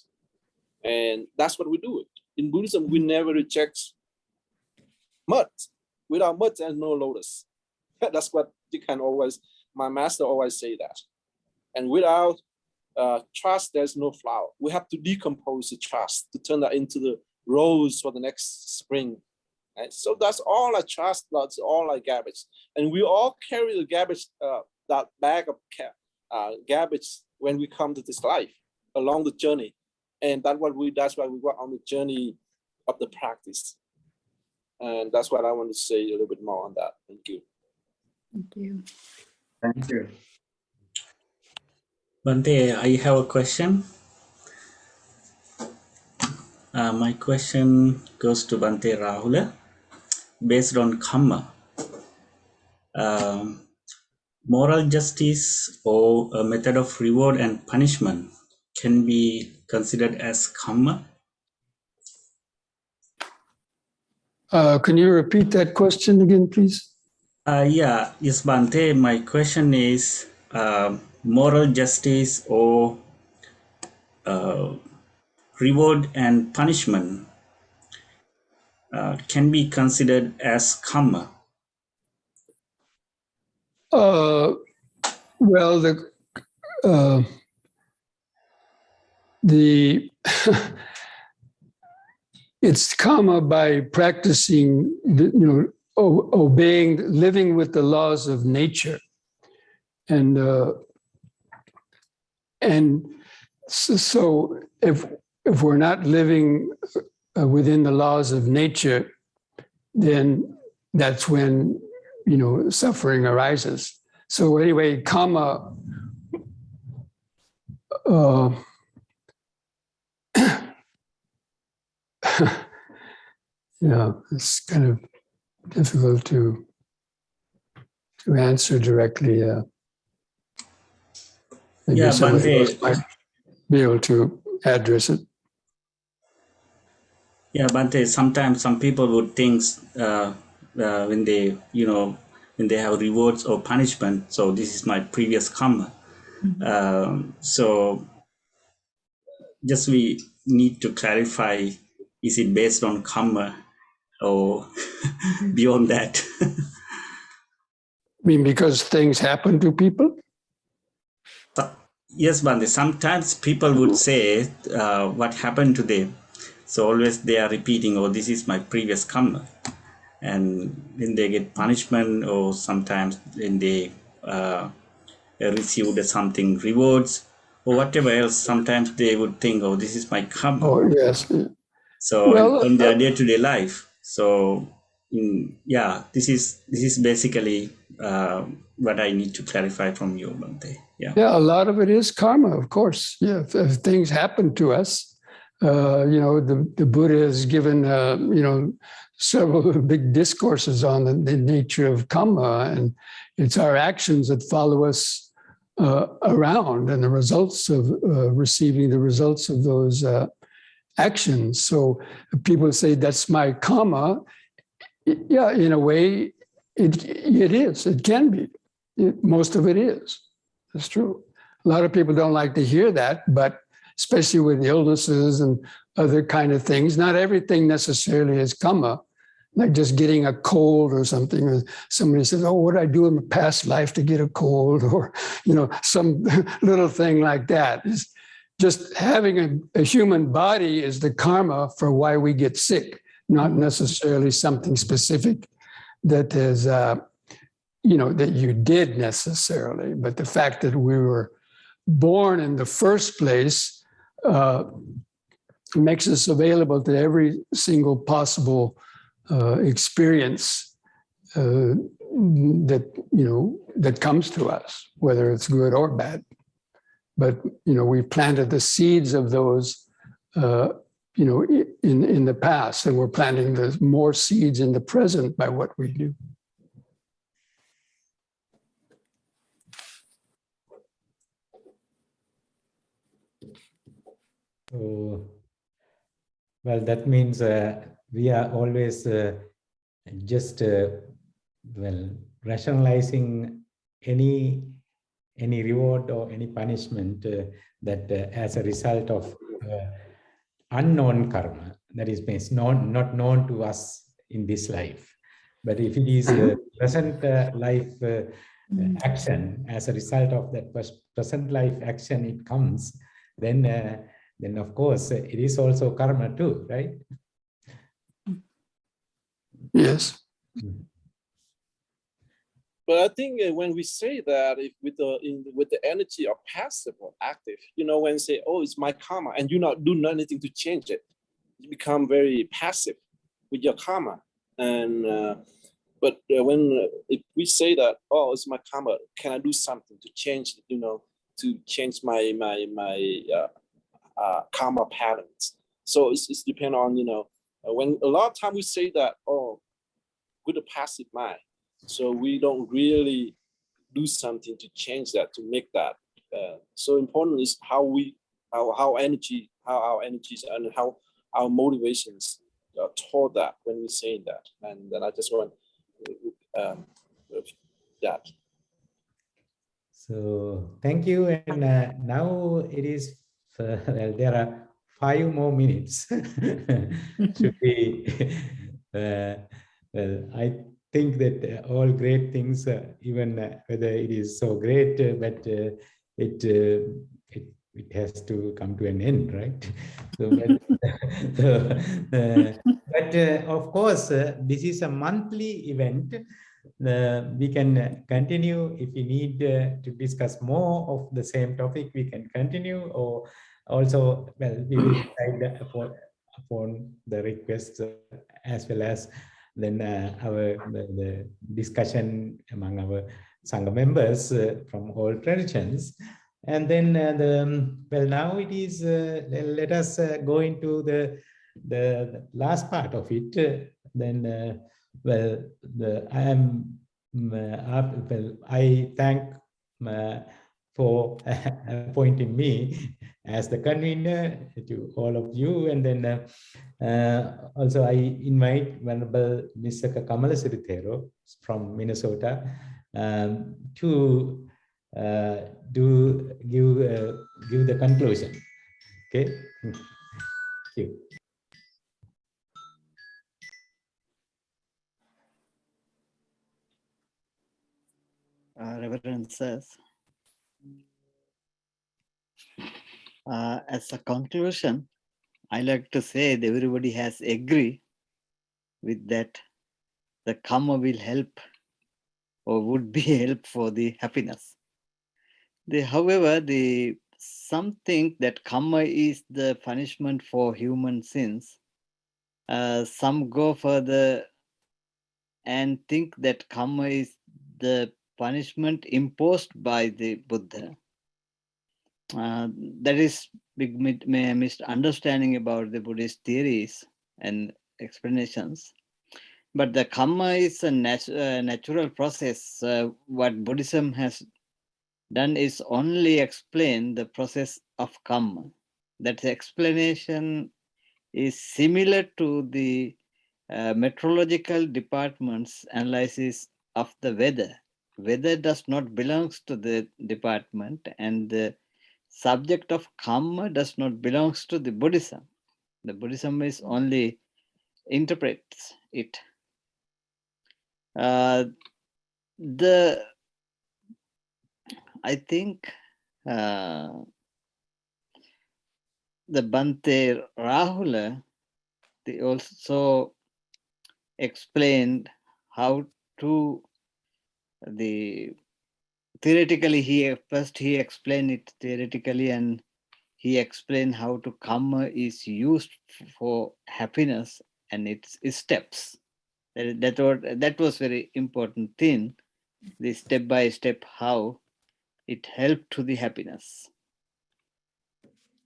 And that's what we do. In Buddhism, we never reject mud. Without mud, there's no lotus. That's what you can always, my master always say that. And without trust, there's no flower. We have to decompose the trust to turn that into the rose for the next spring. Right? So that's all I trust, that's all I garbage. And we all carry the garbage, that bag of garbage when we come to this life along the journey. And that's why we work on the journey of the practice. And that's what I want to say a little bit more on that. Thank you. Thank you. Thank you. Bhante, I have a question. My question goes to Bhante Rahula. Based on karma, moral justice or a method of reward and punishment can be considered as karma? Can you repeat that question again, please? Yes, Bhante, my question is moral justice or reward and punishment can be considered as karma? Well, the it's karma by practicing, obeying, living with the laws of nature, and so if we're not living within the laws of nature, then that's when suffering arises. So anyway, karma. It's kind of difficult to answer directly. Maybe somebody else might be able to address it. Yeah, Bhante, sometimes some people would think when they, when they have rewards or punishment, so this is my previous karma. So just we need to clarify, is it based on karma or beyond that? I mean, because things happen to people? Yes, Bhante, sometimes people would say what happened to them. So always they are repeating, oh, this is my previous karma. And then they get punishment, or sometimes when they receive something, rewards, or whatever else, sometimes they would think, oh, this is my karma. Oh, yes. So Well, in their day-to-day life. So this is basically what I need to clarify from you, Bhante. Yeah, a lot of it is karma, of course. Yeah, if things happen to us, the Buddha has given, several big discourses on the nature of karma, and it's our actions that follow us around, and the results of receiving the results of those actions. So people say that's my karma. Yeah, in a way, it is. It can be. Most of it is. That's true. A lot of people don't like to hear that, but especially with illnesses and other kind of things, not everything necessarily is karma. Like just getting a cold or something, or somebody says, oh, what did I do in my past life to get a cold? Or, some little thing like that. It's just having a human body is the karma for why we get sick, not necessarily something specific that is, that you did necessarily. But the fact that we were born in the first place makes us available to every single possible experience that comes to us, whether it's good or bad. But we planted the seeds of those, in the past, and we're planting the more seeds in the present by what we do. So, well, that means we are always just well rationalizing any reward or any punishment that as a result of unknown karma, that is means not known to us in this life. But if it is present life action, as a result of that present life action it comes, then of course it is also karma too, right? Yes. But I think when we say that, if with the energy of passive or active, when you say, "Oh, it's my karma," and you not do anything to change it, you become very passive with your karma. And but when if we say that, "Oh, it's my karma," can I do something to change it? To change my karma patterns. So it's depend on when a lot of time we say that, "Oh," with a passive mind. So we don't really do something to change that, to make that. So important is how our energies and how our motivations toward that when we say that. And then I just want that. So thank you. And now it is, well, there are 5 more minutes. Should be, well, I think that all great things, even whether it is so great, but it has to come to an end, right? So, but of course, this is a monthly event. We can continue if we need to discuss more of the same topic. We can continue, or also, well, we will decide upon the request as well as then the discussion among our Sangha members from all traditions. And then well, now it is let us go into the last part of it. Then well, I thank for appointing me as the convener to all of you, and then also I invite Venerable Mr. Kamala Sirithero from Minnesota to give the conclusion. Okay, thank you. Reverences. As a conclusion, I like to say that everybody has agree with that the karma will help or would be help for the happiness. However, some think that karma is the punishment for human sins. Some go further and think that karma is the punishment imposed by the Buddha. That is big misunderstanding about the Buddhist theories and explanations. But the karma is a natural process. What Buddhism has done is only explain the process of karma. That explanation is similar to the meteorological department's analysis of the weather. Weather does not belong to the department, and the subject of karma does not belong to the Buddhism. The Buddhism is only interprets it. I think the Bhante Rahula, they also explained how to theoretically he explained it theoretically, and he explained how to karma is used for happiness and its steps. That was very important thing, the step by step how it helped to the happiness.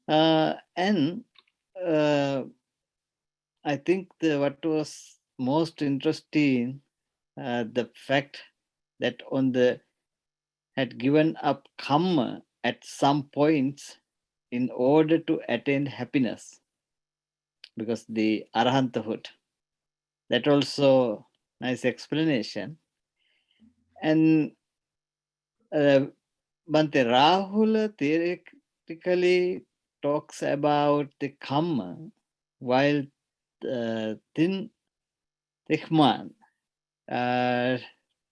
And I think what was most interesting, the fact that had given up karma at some points in order to attain happiness, because the arahanthood, that also nice explanation. And Bhante Rahula theoretically talks about the karma, while Tikhman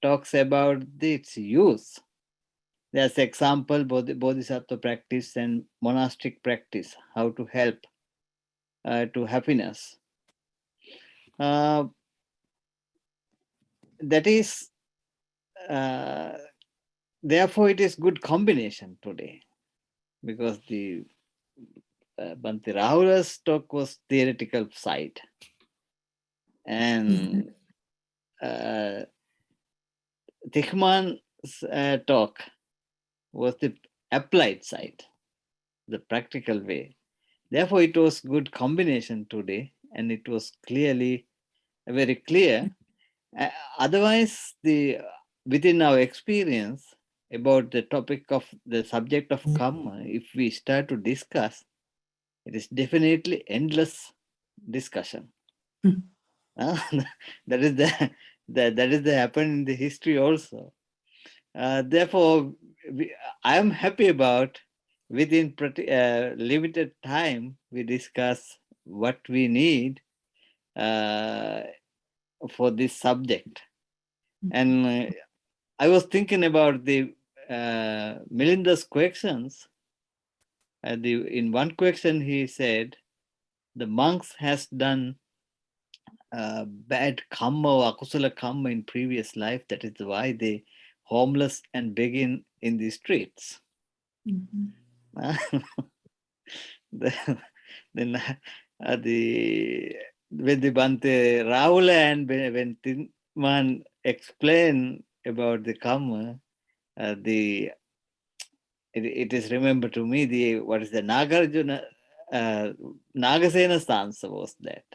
talks about its use. There's example, bodhisattva practice and monastic practice, how to help to happiness. That is, therefore, it is good combination today, because the Bhante Rahula's talk was theoretical side, and Tikhman's talk was the applied side, the practical way. Therefore, it was good combination today, and it was clearly very clear. Otherwise, within our experience about the topic of the subject of karma, if we start to discuss, it is definitely endless discussion. That is the happen in the history also. Therefore, I am happy about within limited time we discuss what we need for this subject. And I was thinking about the Milinda's questions. In one question he said, the monks has done bad karma or akusala karma in previous life. That is why they homeless and begging in the streets. Mhm. Then when the Bhante Rahula and when Tinman explain about the karma, it is remembered to me what is the Nagarjuna Nagasena's answer was that.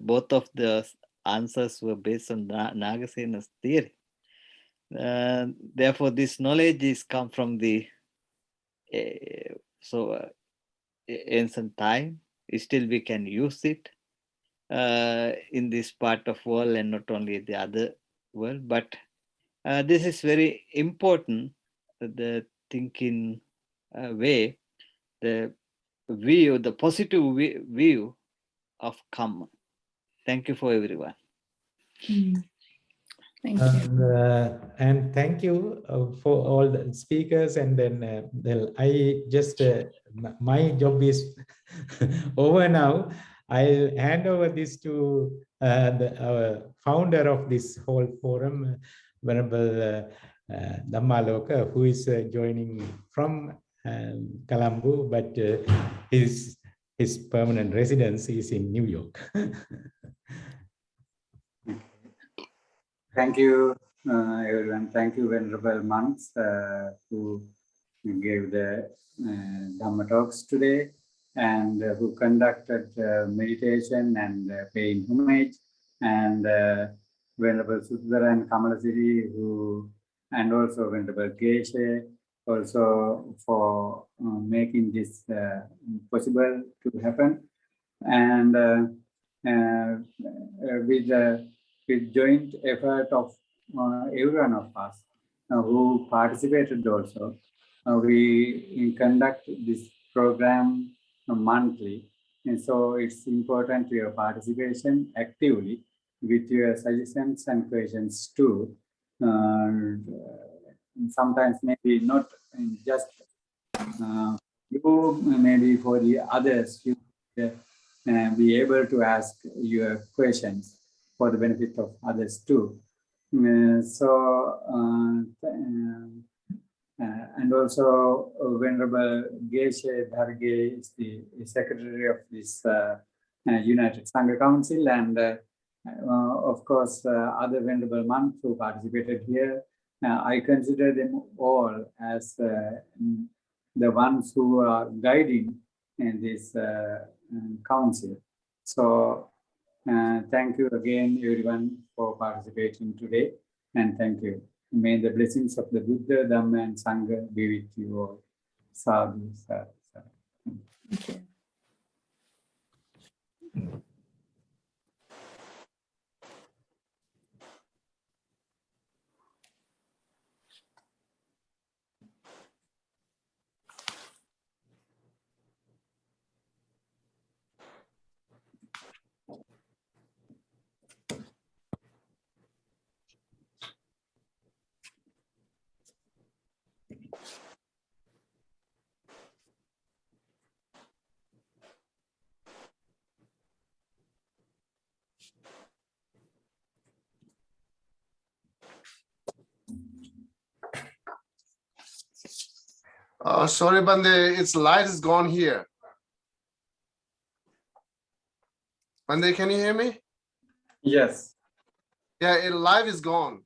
Both of the answers were based on Nagasena's theory. Therefore, this knowledge is come from the ancient time. Still, we can use it in this part of world and not only the other world. But this is very important. The thinking way, the view, the positive view of karma. Thank you for everyone. Thank you. And thank you for all the speakers. And then I just, my job is over now. I'll hand over this to our founder of this whole forum, Venerable Dhammaloka, who is joining from Colombo, but his permanent residence is in New York. Thank you, everyone. Thank you, Venerable monks, who gave the Dhamma talks today and who conducted meditation and paying homage, and Venerable Suddhara and Kamalasiri, and also Venerable Geshe, also for making this possible to happen. And with joint effort of everyone of us who participated also, we conduct this program monthly. And so it's important your participation actively with your suggestions and questions too. Sometimes maybe not just you, maybe for the others, you be able to ask your questions for the benefit of others too. And also Venerable Geshe Dharge is the secretary of this United Sangha Council, and of course other Venerable monks who participated here. I consider them all as the ones who are guiding in this council. So thank you again, everyone, for participating today, and thank you. May the blessings of the Buddha, Dhamma, and Sangha be with you all. Sadhu, sadhu, sadhu. Thank you. Sorry, Bande, its light is gone here. Bande, can you hear me? Yes. Yeah, live is gone.